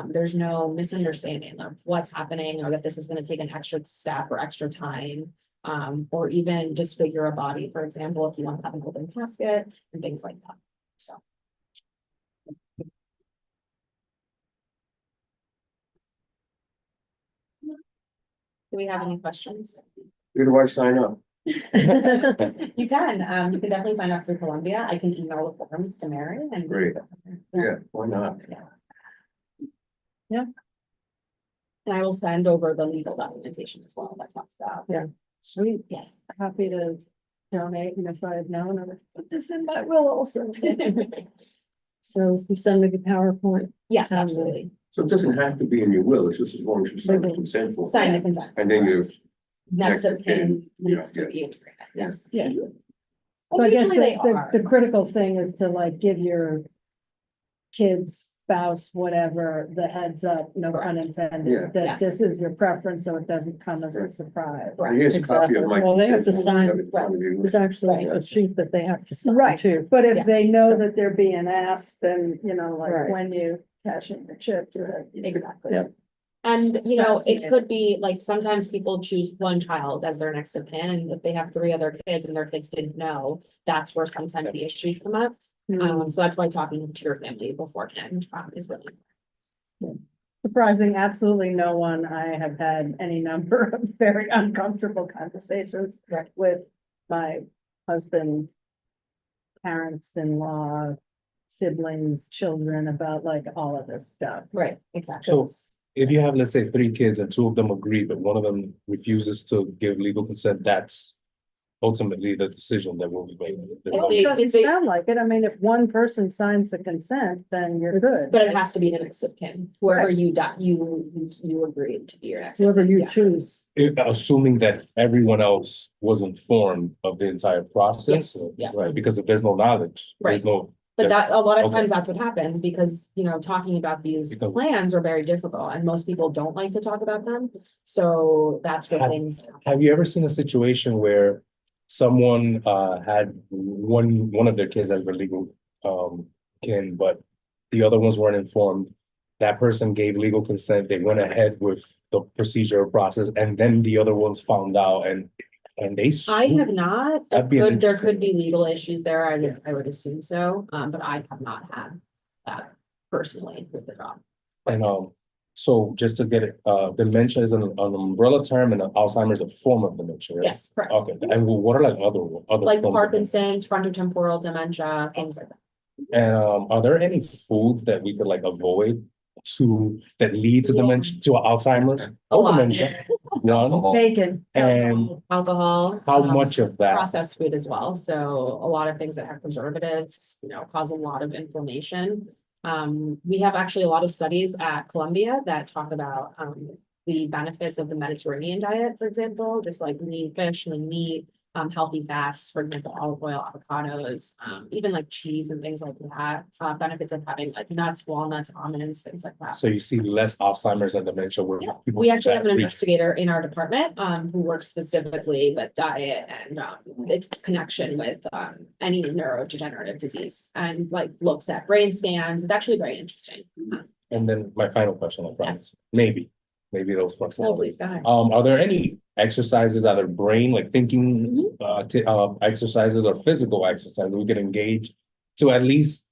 there's no misunderstanding of what's happening or that this is going to take an extra step or extra time. Or even disfigure a body, for example, if you want to have an open casket and things like that. So. Do we have any questions? Where do I sign up? You can definitely sign up through Columbia. I can email the forms to Mary and. Great. Yeah, why not? Yeah. And I will send over the legal documentation as well that talks about. Sweet. Yeah. Happy to donate, and if I had known, I would put this in my will also. So you send me the PowerPoint. Yes, absolutely. So it doesn't have to be in your will, it's just as long as you sign the consent form. Sign the consent. And then you, Next of kin yeah, needs to be integrated, yes. Yeah. And So I guess usually they the are. critical thing is to like give your kids, spouse, whatever, the heads up, no pun Yeah. intended, that Yes. this is your preference, so it doesn't come as a surprise. here's a copy of my. Well, they have to consent form. sign- Have it in front of you. There's actually a sheet that they have to sign Right, too. but if Yeah. they know that they're being asked, then, you know, like Right. when you cash in the chips. Exactly. Yep. And, you know, it Fascinating. could be like, sometimes people choose one child as their next of kin, and if they have 3 other kids and their kids didn't know, that's where sometimes the issues come up. So that's why talking to your family beforehand is really. Surprising, absolutely no one. I have had any number of very uncomfortable conversations Right. with my husband, parents-in-law, siblings, children about like all of this stuff. Right, exactly. So if you have, let's say, 3 kids and 2 of them agree, but one of them refuses to give legal consent, that's ultimately the decision that will be made. Well, they- it doesn't if they- sound like it. I mean, if one person signs the consent, then you're It's- good. But it has to be the next of kin, whoever you agreed to be your next. of Whoever kin, you yeah. choose. Assuming that everyone else was informed of the entire process. Yes, yes. Right, because if there's no knowledge, there's Right. no. But that, a lot of Okay. times that's what happens, because, you know, talking about these Because- plans are very difficult, and most people don't like to talk about them. So that's where Have- things, Have you ever seen a situation where someone had one of their kids as their legal kin, but the other ones weren't informed? That person gave legal consent, they went ahead with the procedure process, and then the other ones found out and they. I have not, it That'd be an could, there interesting- could be legal issues there, I would assume so, but I have not had that personally with the job. And so just to get it, dementia is an umbrella term, and Alzheimer's a form of dementia, right? Yes, correct. Okay, and what are like other Like forms of Parkinson's, frontotemporal dementia, things like that. dementia? And are there any foods that we could like avoid that lead to dementia, to Alzheimer's? A or lot. dementia? One, Bacon. and Alcohol. how much of that? Processed food as well, so a lot of things that have preservatives, you know, cause a lot of inflammation. We have actually a lot of studies at Columbia that talk about the benefits of the Mediterranean diet, for example, just like lean fish, lean meat, healthy fats, for example, olive oil, avocados, even like cheese and things like that. Benefits of having like nuts, walnuts, almonds, things like that. So you see less Alzheimer's and dementia where Yeah, people. we actually have an that reach- investigator in our department, who works specifically with diet and, its connection with, any neurodegenerative disease, and like looks at brain scans. It's actually very interesting. And then my final question, I promise, maybe those Oh, flexible. please, go ahead. Are there any exercises, either brain, like thinking, Mm-hmm. exercises or physical exercises we can engage to at least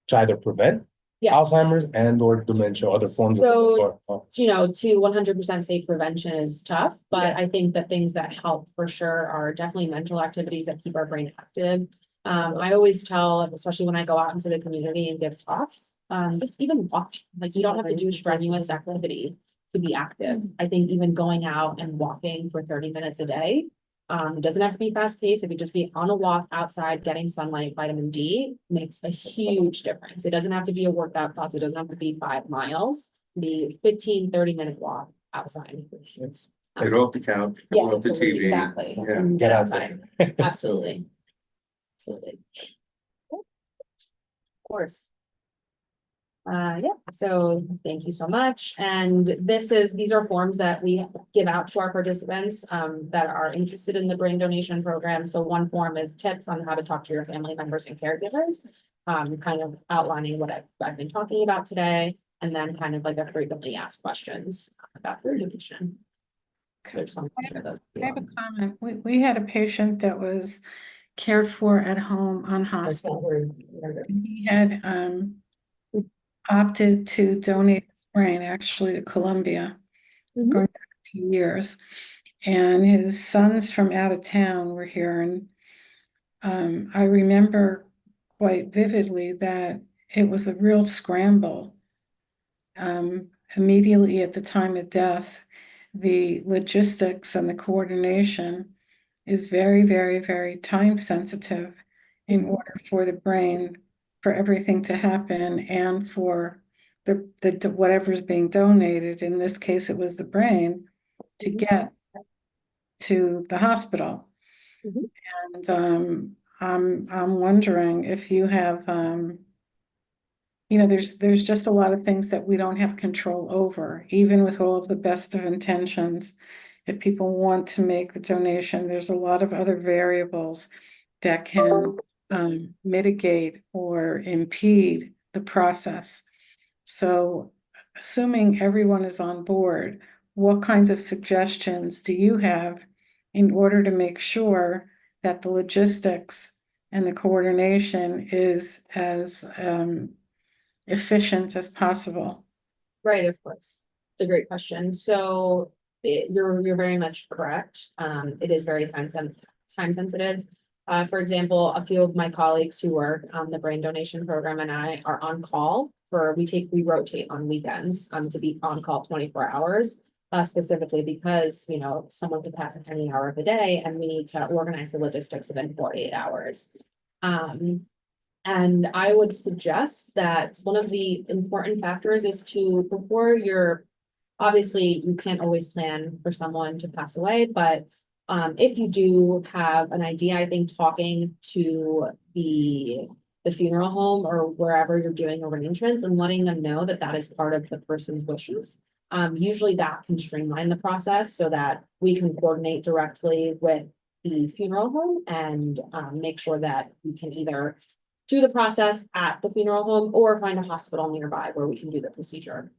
try to prevent Yeah. Alzheimer's and or dementia, other forms So- of, You know, to 100% say prevention is tough, but I think the things that help for sure are definitely mental activities that keep our brain active. I always tell, especially when I go out into the community and give talks, just even walk, like you don't have to do strenuous activity to be active. I think even going out and walking for 30 minutes a day, it doesn't have to be fast paced. It could just be on a walk outside, getting sunlight, vitamin D makes a huge difference. It doesn't have to be a workout class. It doesn't have to be 5 miles, be 15-30 minute walk outside. Get off the couch, get Yeah, off the TV. exactly. Yeah. And Get get out outside. Absolutely. Absolutely. Of course. Yeah, so thank you so much. And these are forms that we give out to our participants that are interested in the brain donation program. So one form is tips on how to talk to your family members and caregivers, kind of outlining what I've been talking about today, and then kind of like a frequently asked questions about brain donation. So I just wanted to share those. I have a comment. We had a patient that was cared for at home on hospice. He had opted to donate his brain actually to Columbia, going back a few years. And his sons from out of town were here, and I remember quite vividly that it was a real scramble. immediately at the time of death, the logistics and the coordination is very, very, very time sensitive in order for the brain, for everything to happen and for the whatever's being donated, in this case, it was the brain, to get to the hospital. Mhm. And I'm wondering if you have, you know, there's just a lot of things that we don't have control over, even with all of the best of intentions. If people want to make the donation, there's a lot of other variables that can mitigate or impede the process. So, assuming everyone is on board, what kinds of suggestions do you have in order to make sure that the logistics and the coordination is as efficient as possible? Right, of course. It's a great question. So you're very much correct. It is very time sensitive. For example, a few of my colleagues who work on the brain donation program and I are on call we rotate on weekends to be on call 24 hours. Specifically because, you know, someone could pass at any hour of the day and we need to organize the logistics within 48 hours. And I would suggest that one of the important factors is to, obviously you can't always plan for someone to pass away, but if you do have an idea, I think talking to the funeral home or wherever you're doing arrangements and letting them know that that is part of the person's wishes. Usually that can streamline the process so that we can coordinate directly with the funeral home and make sure that we can either do the process at the funeral home or find a hospital nearby where we can do the procedure.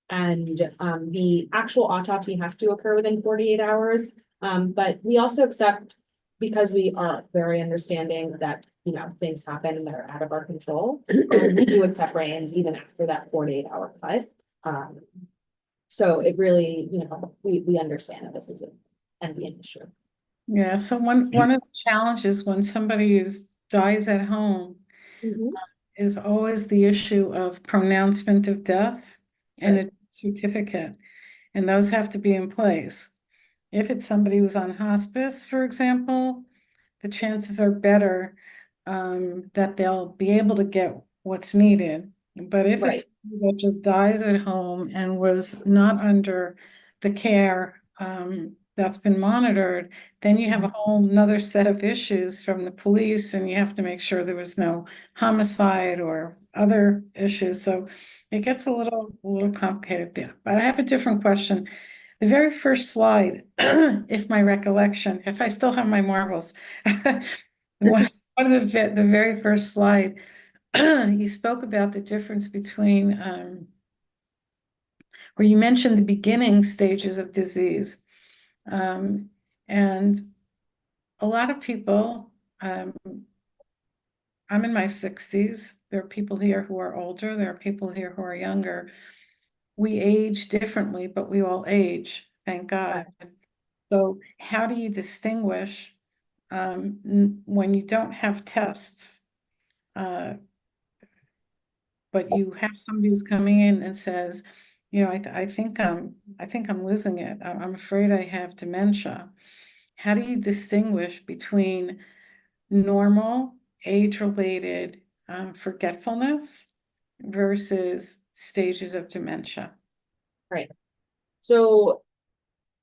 And the actual autopsy has to occur within 48 hours. But we also accept, because we are very understanding that, you know, things happen and they're out of our control. We do accept brains even after that 48-hour cut. So it really, you know, we understand that this is an issue. Yeah, so one of the challenges when somebody dies at home is always the issue of pronouncement of death and a certificate, and those have to be in place. If it's somebody who's on hospice, for example, the chances are better that they'll be able to get what's needed. But if it's somebody that just dies at home and was not under the care that's been monitored, then you have a whole nother set of issues from the police, and you have to make sure there was no homicide or other issues. So it gets a little complicated there. But I have a different question. The very first slide, if I still have my marbles, one of the very first slide, you spoke about the difference between, where you mentioned the beginning stages of disease. And a lot of people, I'm in my 60s. There are people here who are older. There are people here who are younger. We age differently, but we all age, thank God. So how do you distinguish when you don't have tests, but you have somebody who's coming in and says, you know, I think I'm losing it. I'm afraid I have dementia. How do you distinguish between normal age-related forgetfulness versus stages of dementia? Right. So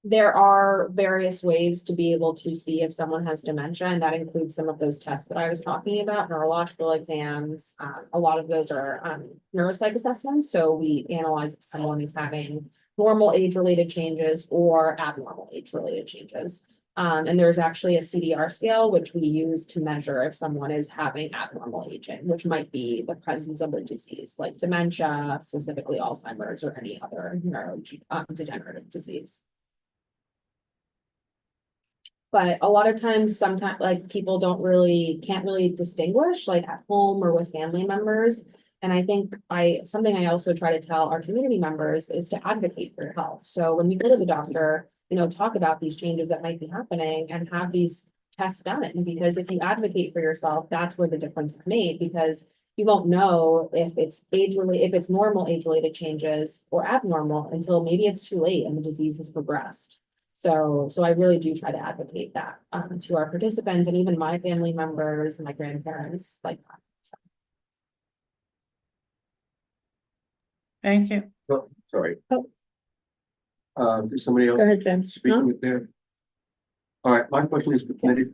there are various ways to be able to see if someone has dementia, and that includes some of those tests that I was talking about, neurological exams. A lot of those are neuropsych assessments. So we analyze if someone is having normal age-related changes or abnormal age-related changes. And there's actually a CDR scale, which we use to measure if someone is having abnormal aging, which might be the presence of a disease like dementia, specifically Alzheimer's or any other neurodegenerative disease. But a lot of times, sometimes like people can't really distinguish like at home or with family members. And I think something I also try to tell our community members is to advocate for your health. So when we go to the doctor, you know, talk about these changes that might be happening and have these tests done. Because if you advocate for yourself, that's where the difference is made. Because you won't know if it's if it's normal age-related changes or abnormal until maybe it's too late and the disease has progressed. So I really do try to advocate that to our participants and even my family members and my grandparents like that. Thank you. Oh, sorry. Oh. Is somebody else Go ahead, James. speaking No? with there? All right, my question is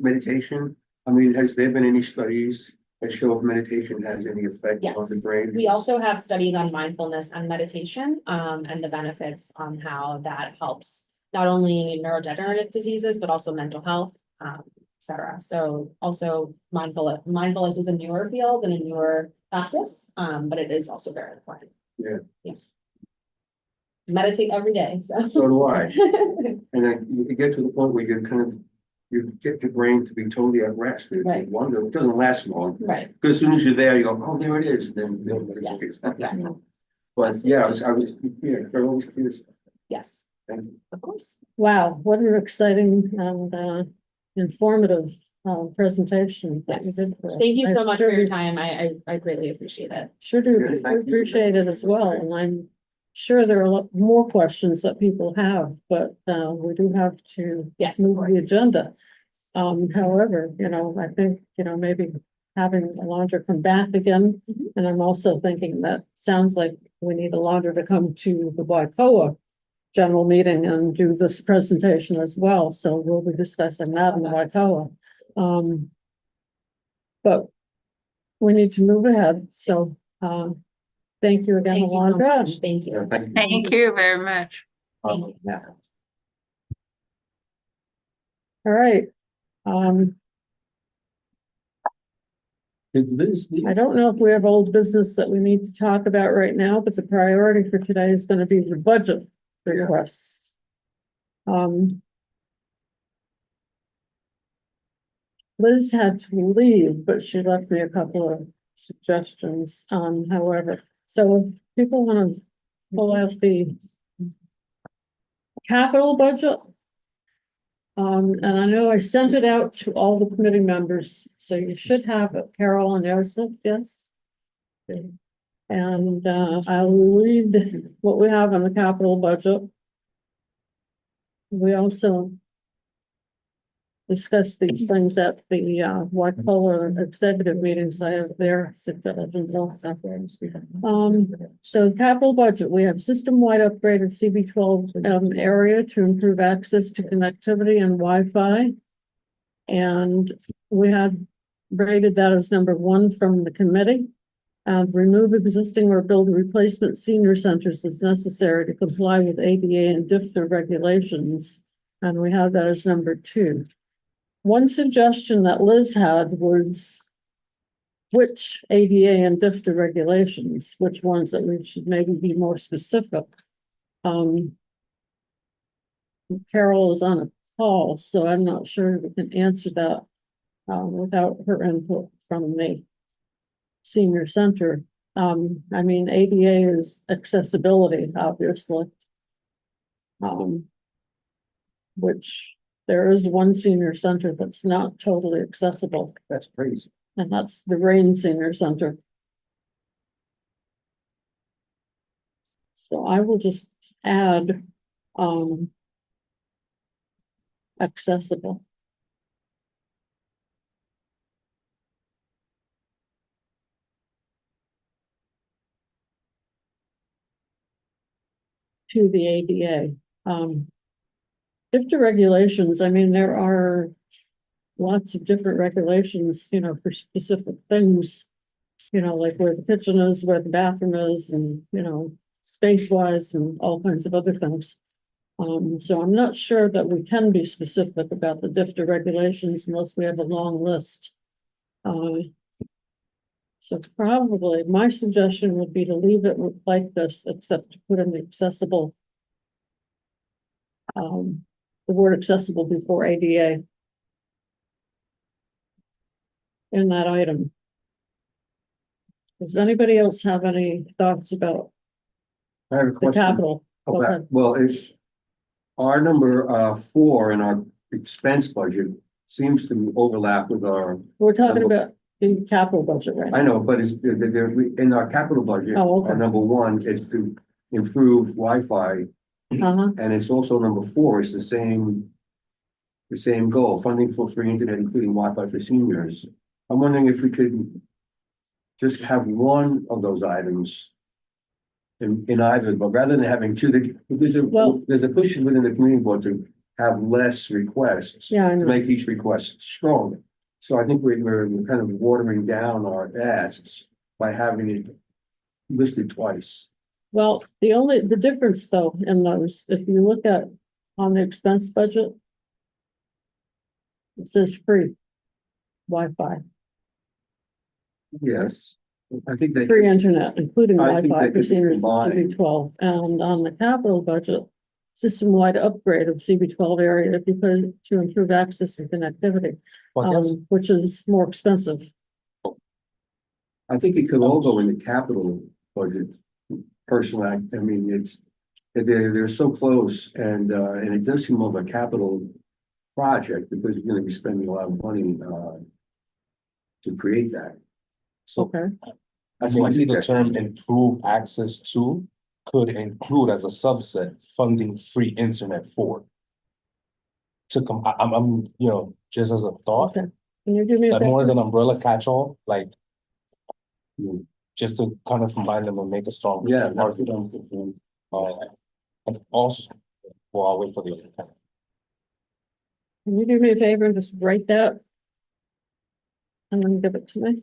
meditation. I mean, has there been any studies that show if meditation has any effect on the Yes, brain? we also have studies on mindfulness and meditation, and the benefits on how that helps not only neurodegenerative diseases, but also mental health, et cetera. So also mindfulness is a newer field and a newer practice, but it is also very important. Yeah. Yes. Meditate every day, so. So do I. And then you get to the point where you get your brain to be totally at rest. It's Right. wonderful. It doesn't last long. Right. Because as soon as you're there, you go, oh, there it is. And then it's Yes. Yeah. But yeah, I was, very always curious. Yes, Thank you. of course. Wow, what an exciting and informative presentation that you Yes. did for us. Thank you I so much sure for your do- time. I greatly appreciate it. Sure do Yes, thank you. appreciate it as well, and I'm sure there are a lot more questions that people have, but we do have to Yes, of move the course. agenda. However, I think, maybe having Alondra come back again, Mhm. and I'm also thinking that sounds like we need Alondra to come to the Waikoa general meeting and do this presentation as well, so we'll be discussing that in the Waikoa. But we need to move ahead, so, thank you again, Thank you so Alondra. much. Thank Yeah, you. thank you. Thank you very much. Thank you. Yeah. All right, Did Liz leave? I don't know if we have old business that we need to talk about right now, but the priority for today is gonna be the budget requests. Liz had to leave, but she left me a couple of suggestions, however, so if people wanna pull out the capital budget. And I know I sent it out to all the committee members, so you should have it, Carol and Joseph, yes? And I'll read what we have on the capital budget. We also discussed these things at the Waikoa executive meetings. I have their suggestions also. So capital budget, we have system-wide upgrade of CB12 area to improve access to connectivity and Wi-Fi. And we had rated that as number 1 from the committee. Remove existing or build replacement senior centers as necessary to comply with ADA and DFTA regulations. And we have that as number 2. One suggestion that Liz had was which ADA and DFTA regulations, which ones that we should maybe be more specific. Carol is on a call, so I'm not sure we can answer that without her input from me. Senior center, I mean, ADA is accessibility, obviously. Which there is one senior center that's not totally accessible, That's crazy. and that's the Rain Senior Center. So I will just add, accessible. To the ADA, DFTA regulations, I mean, there are lots of different regulations, for specific things. Like where the kitchen is, where the bathroom is, and, space-wise and all kinds of other things. So I'm not sure that we can be specific about the DFTA regulations unless we have a long list. So probably my suggestion would be to leave it like this, except to put in the accessible. The word accessible before ADA. In that item. Does anybody else have any thoughts about I have a the question. capital? Go Okay, ahead. well, it's our number 4 in our expense budget seems to overlap with our, We're talking about the capital budget right now. I know, but it's, in our capital budget, Oh, okay. our number one is to improve Wi-Fi. Uh-huh, And it's also number four, it's the same goal, funding for free internet, including Wi-Fi for seniors. I'm wondering if we could just have one of those items in either, but rather than having two, Well- there's a push within the community board to have less requests. yeah, I To know. make each request stronger. So I think we're kind of watering down our asks by having it listed twice. Well, the difference though in those, if you look at on the expense budget, it says free Wi-Fi, Yes, I think they. free internet, including I think Wi-Fi they for could be seniors in combined. CB12. And on the capital budget, system-wide upgrade of CB12 area because to improve access and connectivity, Well, yes, which is more expensive. I think it could all go in the capital budget. Personally, I mean, they're so close and it does seem more of a capital project because you're gonna be spending a lot of money, to create that. so Okay, That's my maybe the suggestion. term improve access to could include as a subset funding free internet for. I'm, just as a thought, okay. Can you do me a that more as favor? an umbrella catch-all, like. Just to kind of combine them and make a strong. Yeah, that's argument. And also, well, I'll wait for the. Can you do me a favor and just write that? And then give it to me?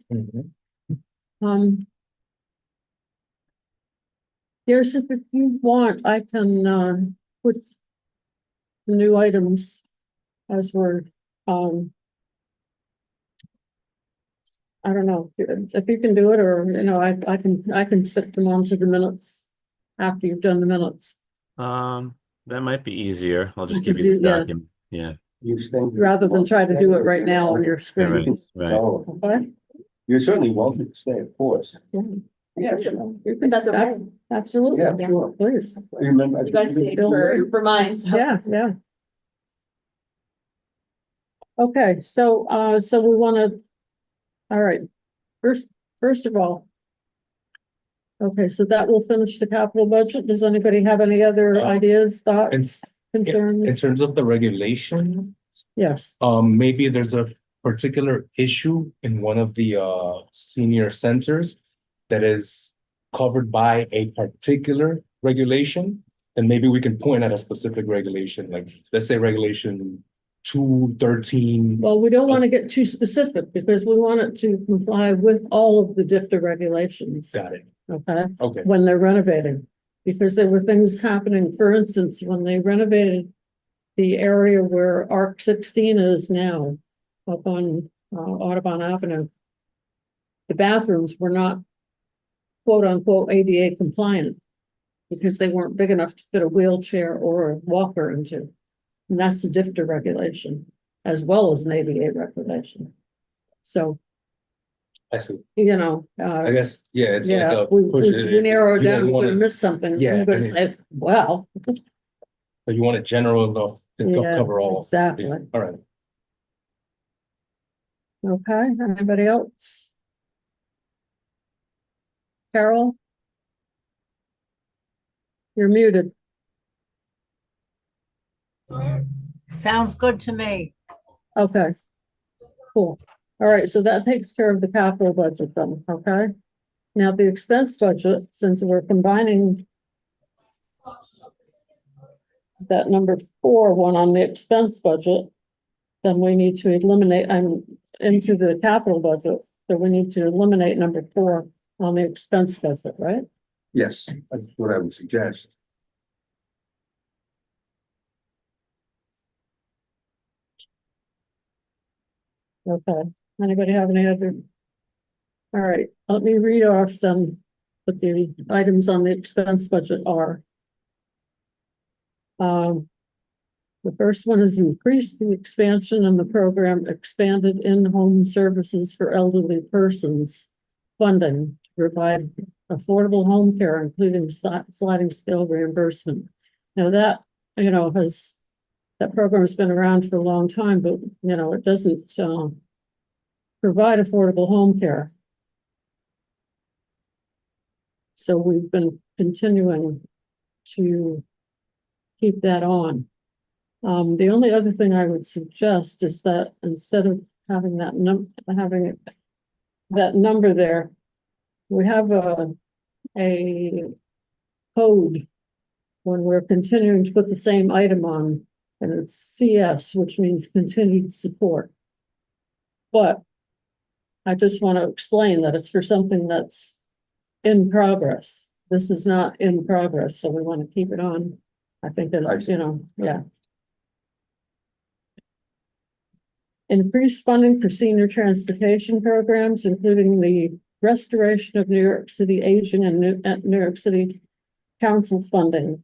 Here's if you want, I can, put the new items as we're, I don't know, if you can do it, or, I can stick them onto the minutes after you've done the minutes, That might be easier. I'll just Which give is you the yeah. document. Yeah. You stand. rather than try to do it right now on your Right, screen. right. Oh, Okay? you're certainly welcome to stay, of course. Yeah. Yeah, sure. You can- That's okay. Absolutely. Yeah, sure. Please. You remember? You guys stayed for mine, so. Yeah. Okay, so we wanna, all right, first of all. Okay, so that will finish the capital budget. Does anybody have any other ideas, thoughts, In concerns? terms of the regulation, Yes, maybe there's a particular issue in one of the senior centers that is covered by a particular regulation, then maybe we can point at a specific regulation, like let's say regulation 213. well, we don't want to get too specific because we want it to comply with all of the DIFTA regulations, Got it. okay? Okay. When they're renovating, because there were things happening, for instance, when they renovated the area where Arc 16 is now, up on Audubon Avenue, the bathrooms were not quote unquote ADA compliant because they weren't big enough to fit a wheelchair or a walker into. And that's the DIFTA regulation as well as an ADA regulation. So, I see. I I guess, yeah, it's like yeah, a we push it. we narrow it You down, don't we're wanna- gonna miss something. Yeah, We're I gonna mean- say, well, So you want it general enough to Yeah, cover all. exactly. All right. Okay, anybody else? Carol? You're muted. Sounds good to me. Okay. Cool. All right, so that takes care of the capital budget then, okay? Now the expense budget, since we're combining that number 4 one on the expense budget, then we need to eliminate, I'm into the capital budget, so we need to eliminate number 4 on the expense budget, right? Yes, that's what I would suggest. Okay, anybody have any other? All right, let me read off then what the items on the expense budget are. The first one is increase the expansion in the program expanded in-home services for elderly persons. Funding to provide affordable home care, including sliding scale reimbursement. Now that, that program has been around for a long time, but it doesn't, provide affordable home care. So we've been continuing to keep that on. The only other thing I would suggest is that instead of having that that number there, we have a code when we're continuing to put the same item on, and it's CS, which means continued support. But I just want to explain that it's for something that's in progress. This is not in progress, so we want to keep it on. I think as, you know, yeah. Increased funding for senior transportation programs, including the restoration of New York City Aging and New York City Council funding,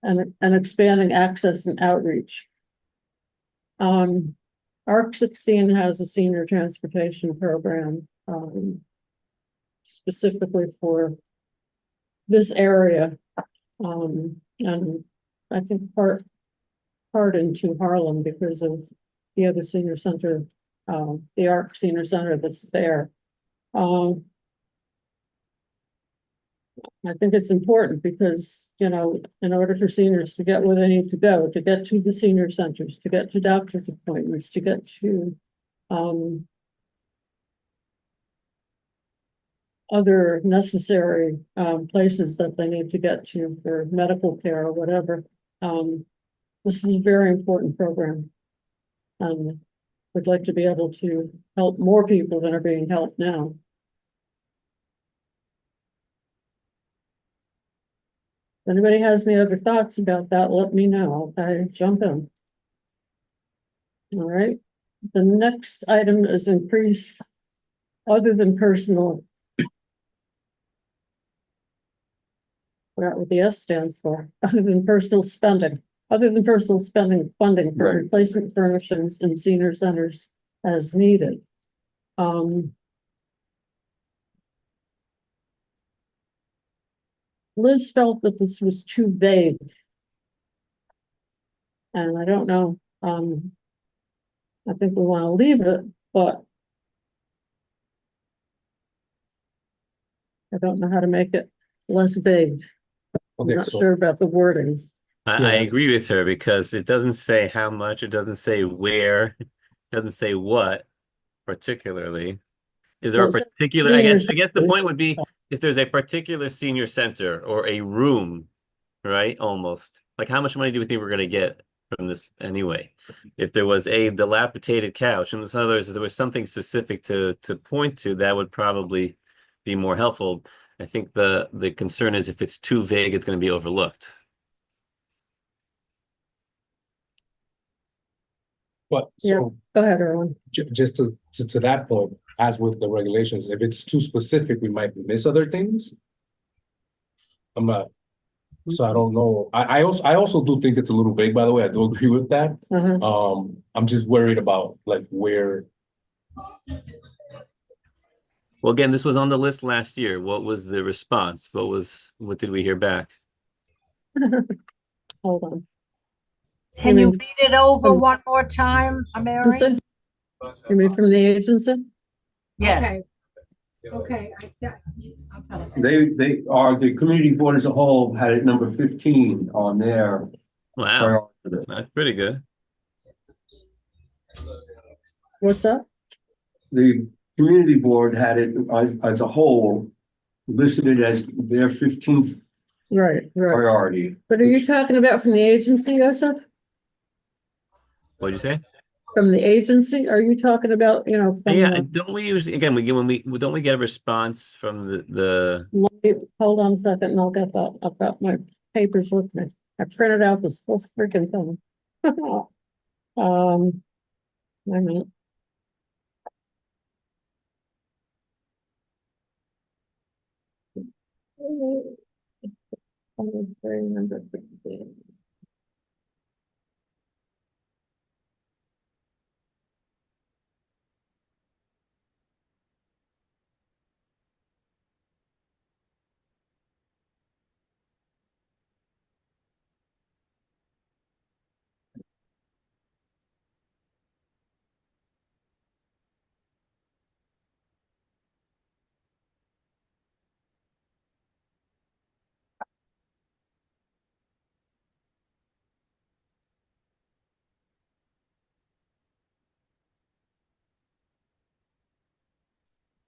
and expanding access and outreach. ARC 16 has a senior transportation program, specifically for this area, and I think part into Harlem because of the other senior center, the ARC Senior Center that's there. I think it's important because, you know, in order for seniors to get where they need to go, to get to the senior centers, to get to doctor's appointments, to get to other necessary places that they need to get to for medical care or whatever. This is a very important program. We'd like to be able to help more people than are being helped now. If anybody has any other thoughts about that, let me know. I'll jump in. All right. The next item is increase other than personal. Forgot what the S stands for. Other than personal spending. Other than personal spending funding for Right. replacement furnishings in senior centers as needed. Liz felt that this was too vague. And I don't know, I think we want to leave it, but I don't know how to make it less vague. I'm Okay, not so sure about the wording. I Yeah. agree with her because it doesn't say how much, it doesn't say where, it doesn't say what particularly. Is there Well, a it says particular, senior I guess the point centers. would be if there's a particular senior center or a room, right? Almost. Like how much money do we think we're gonna get from this anyway? If there was a dilapidated couch, and in other words, if there was something specific to point to, that would probably be more helpful. I think the concern is if it's too vague, it's gonna be overlooked. but Yeah. so Go ahead, Erwin. just to that point, as with the regulations, if it's too specific, we might miss other things. I'm not, so I don't know. I also do think it's a little vague, by the way. I do agree with that. I'm just worried about like where. Well, again, this was on the list last year. What was the response? What did we hear back? Hold on. Can you mean- read it over one more time, Mary? Agency? You mean from the agency? Yes. Okay. They are, the community board as a whole had it number 15 on their Wow, priority list. that's pretty good. What's that? The community board had it as a whole listed it as their 15th Right. priority. But are you talking about from the agency, Joseph? What'd you say? From the agency? Are you talking about, you know, from Yeah, the, don't we usually, again, don't we get a response from the hold on a second and I'll get that. I've got my papers with me. I printed out this whole freaking thing. Wait a minute.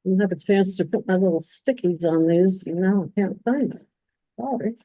didn't have a chance to put my little stickies on these, you know, I can't find it. Sorry.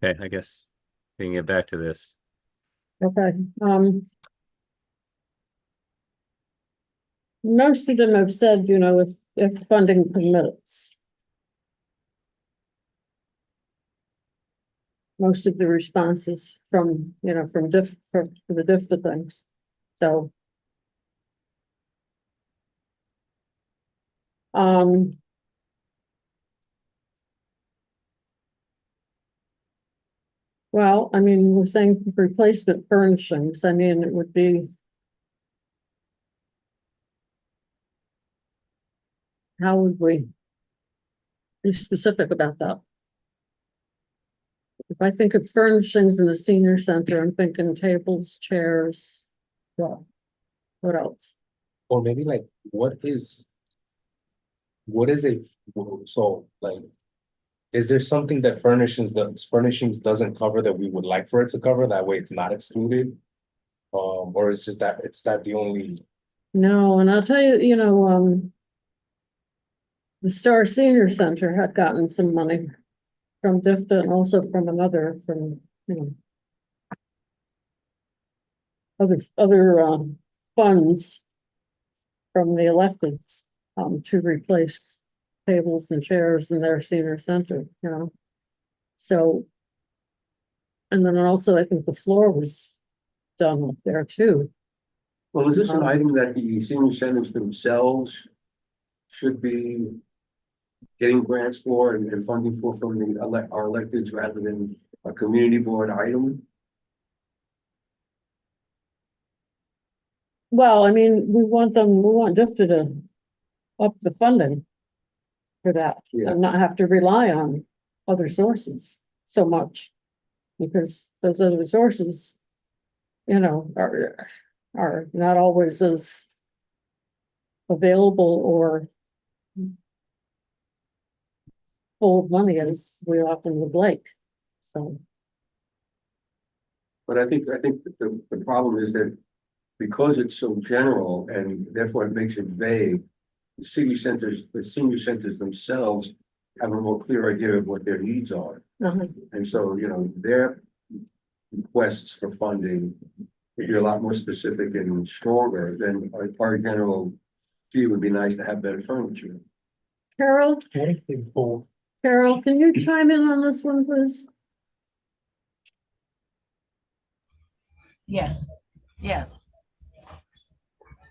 Okay, I guess we can get back to this. Okay, most of them have said, you know, if funding permits. Most of the responses from, you know, from the different things, so. Well, I mean, we're saying replacement furnishings, I mean, it would be. How would we be specific about that? If I think of furnishings in the senior center, I'm thinking tables, chairs, well, what else? Or maybe like, what is a, so like, is there something that furnishings doesn't cover that we would like for it to cover? That way it's not excluded? Or it's just that, it's that the only, No, and I'll tell you, you know, the Star Senior Center had gotten some money from DIFTA and also from another, from, you know, other funds from the electeds, to replace tables and chairs in their senior center, you know. So, and then also I think the floor was done up there too. Well, is this an item that the senior centers themselves should be getting grants for and funding for from our electeds rather than a community board item? Well, I mean, we want DIFTA to up the funding for that Yeah. and not have to rely on other sources so much. Because those other sources, you know, are not always as available or full of money as we often would like, so. But I think that the problem is that because it's so general and therefore it makes it vague, the senior centers themselves have a more clear idea of what their needs are. And so, you know, their requests for funding, if you're a lot more specific and stronger, then our general, gee, it would be nice to have better furniture. Carol, what if they both? Carol, can you chime in on this one, please? Yes, yes.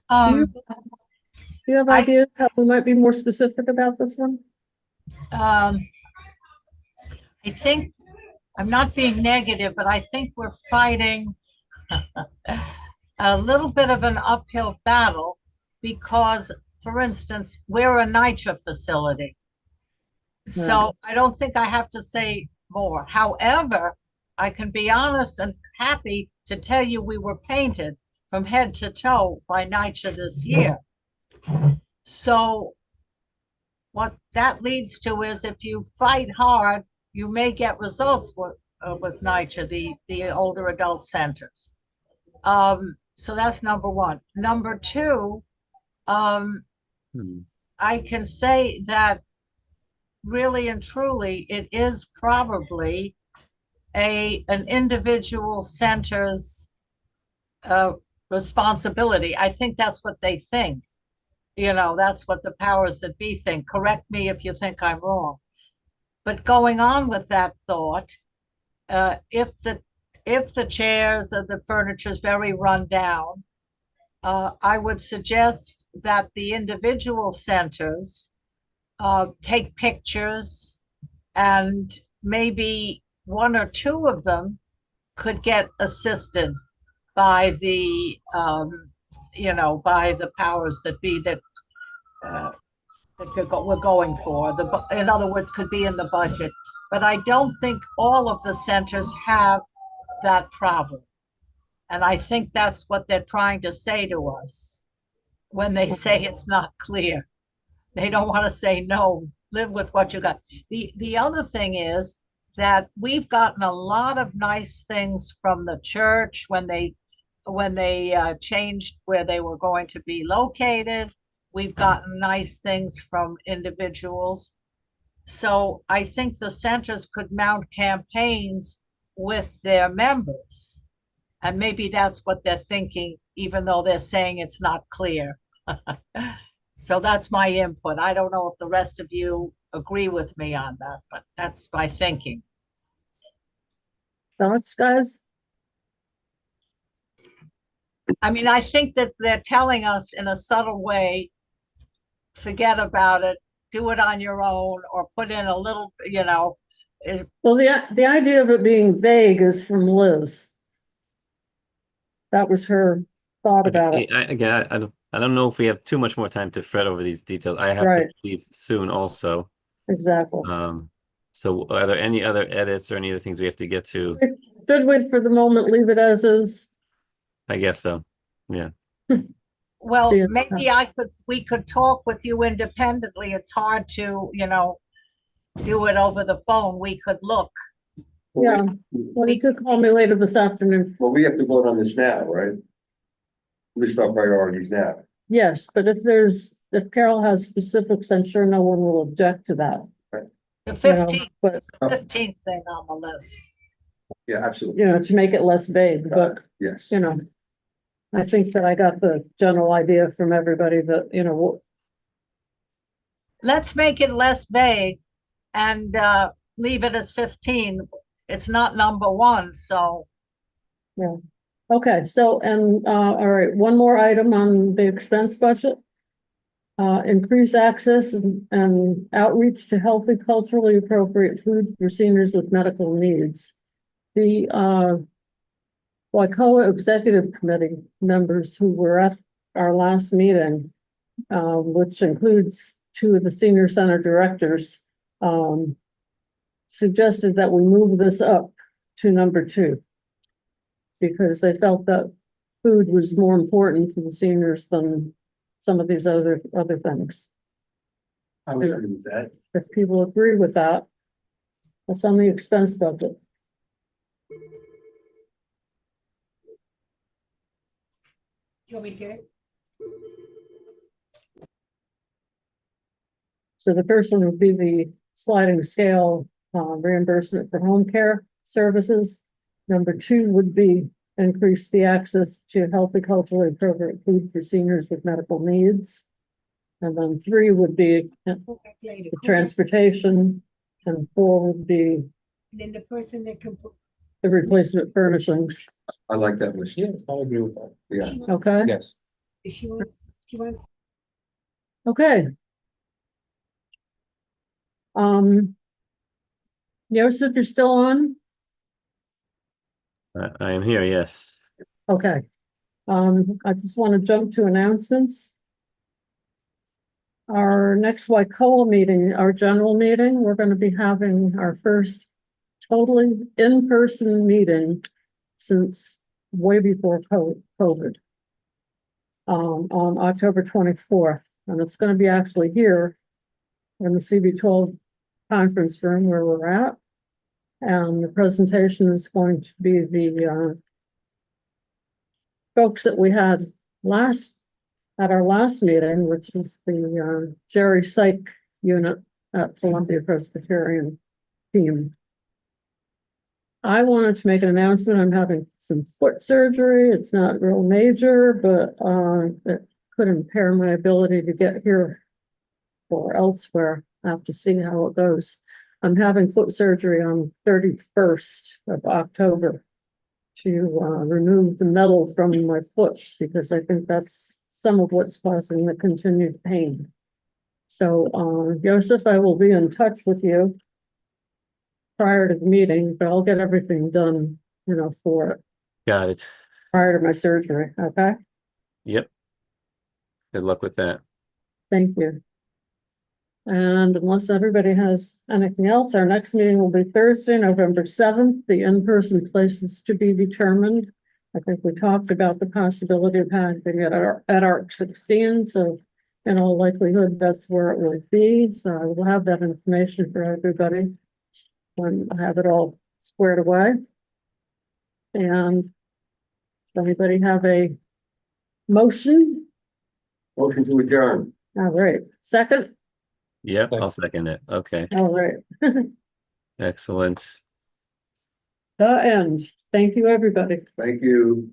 Do you have ideas how we might be more specific about this one? I think, I'm not being negative, but I think we're fighting a little bit of an uphill battle because, for instance, we're a NYCHA facility. So I don't think I have to say more. However, I can be honest and happy to tell you we were painted from head to toe by NYCHA this year. So what that leads to is if you fight hard, you may get results with NYCHA, the older adult centers. So that's number one. Number two, I can say that really and truly, it is probably an individual center's responsibility. I think that's what they think. that's what the powers that be think. Correct me if you think I'm wrong. But going on with that thought, if the chairs or the furniture is very run down, I would suggest that the individual centers take pictures, and maybe one or two of them could get assisted by the by the powers that be that we're going for. In other words, could be in the budget. But I don't think all of the centers have that problem. And I think that's what they're trying to say to us when they say it's not clear. They don't want to say, no, live with what you got. The other thing is that we've gotten a lot of nice things from the church when they changed where they were going to be located. We've gotten nice things from individuals. So I think the centers could mount campaigns with their members. And maybe that's what they're thinking, even though they're saying it's not clear. So that's my input. I don't know if the rest of you agree with me on that, but that's my thinking. Thoughts, guys? I mean, I think that they're telling us in a subtle way, forget about it, do it on your own, or put in a little, Well, the idea of it being vague is from Liz. That was her thought about it. Again, I don't know if we have too much more time to fret over these details. I have to Right. leave soon also. Exactly. So are there any other edits or any other things we have to get to? Should we, for the moment, leave it as is? I guess so. Yeah. Well, Yeah. maybe we could talk with you independently. It's hard to, do it over the phone. We could look. Yeah. Well, you could call me later this afternoon. Well, we have to vote on this now, right? List our priorities now. Yes, but if Carol has specifics, I'm sure no one will object to that. The You know, 15th, but, is the 15th thing on the list. Yeah, absolutely. to make it less vague, but, Yes. I think that I got the general idea from everybody that, Let's make it less vague and leave it as 15. It's not number one, so. okay, so, and, all right, one more item on the expense budget. Increase access and outreach to healthy, culturally appropriate food for seniors with medical needs. The Waikoa Executive Committee members who were at our last meeting, which includes two of the senior center directors, suggested that we move this up to number 2 because they felt that food was more important for the seniors than some of these other things. I would agree with that. If people agree with that, that's on the expense budget. You want me to get it? So the first one would be the sliding scale reimbursement for home care services. Number 2 would be increase the access to healthy, culturally appropriate food for seniors with medical needs. And then 3 would be the transportation, and 4 would be Then the person that can put. the replacement furnishings. I like that list. Yeah, I agree with that. Yeah. Okay, Yes. She wants. okay. Joseph, you're still on? I am here, yes. Okay. I just want to jump to announcements. Our next Waikoa meeting, our general meeting, we're going to be having our first totally in-person meeting since way before COVID. On October 24th, and it's going to be actually here in the CB12 conference room where we're at. And the presentation is going to be the folks that we had at our last meeting, which is the Jerry Psych unit at Columbia Presbyterian team. I wanted to make an announcement. I'm having some foot surgery. It's not real major, but could impair my ability to get here or elsewhere. I have to see how it goes. I'm having foot surgery on 31st of October to remove the metal from my foot because I think that's some of what's causing the continued pain. So, Joseph, I will be in touch with you prior to the meeting, but I'll get everything done, for it Got it. prior to my surgery. Okay, Yep. Good luck with that. thank you. And unless everybody has anything else, our next meeting will be Thursday, November 7th. The in-person place is to be determined. I think we talked about the possibility of having it at ARC 16, so in all likelihood, that's where it will be. So I will have that information for everybody when I have it all squared away. And does anybody have a motion? Motion to adjourn. All right, second? Yep, I'll second it. Okay, All right. excellent. The end. Thank you, everybody. Thank you.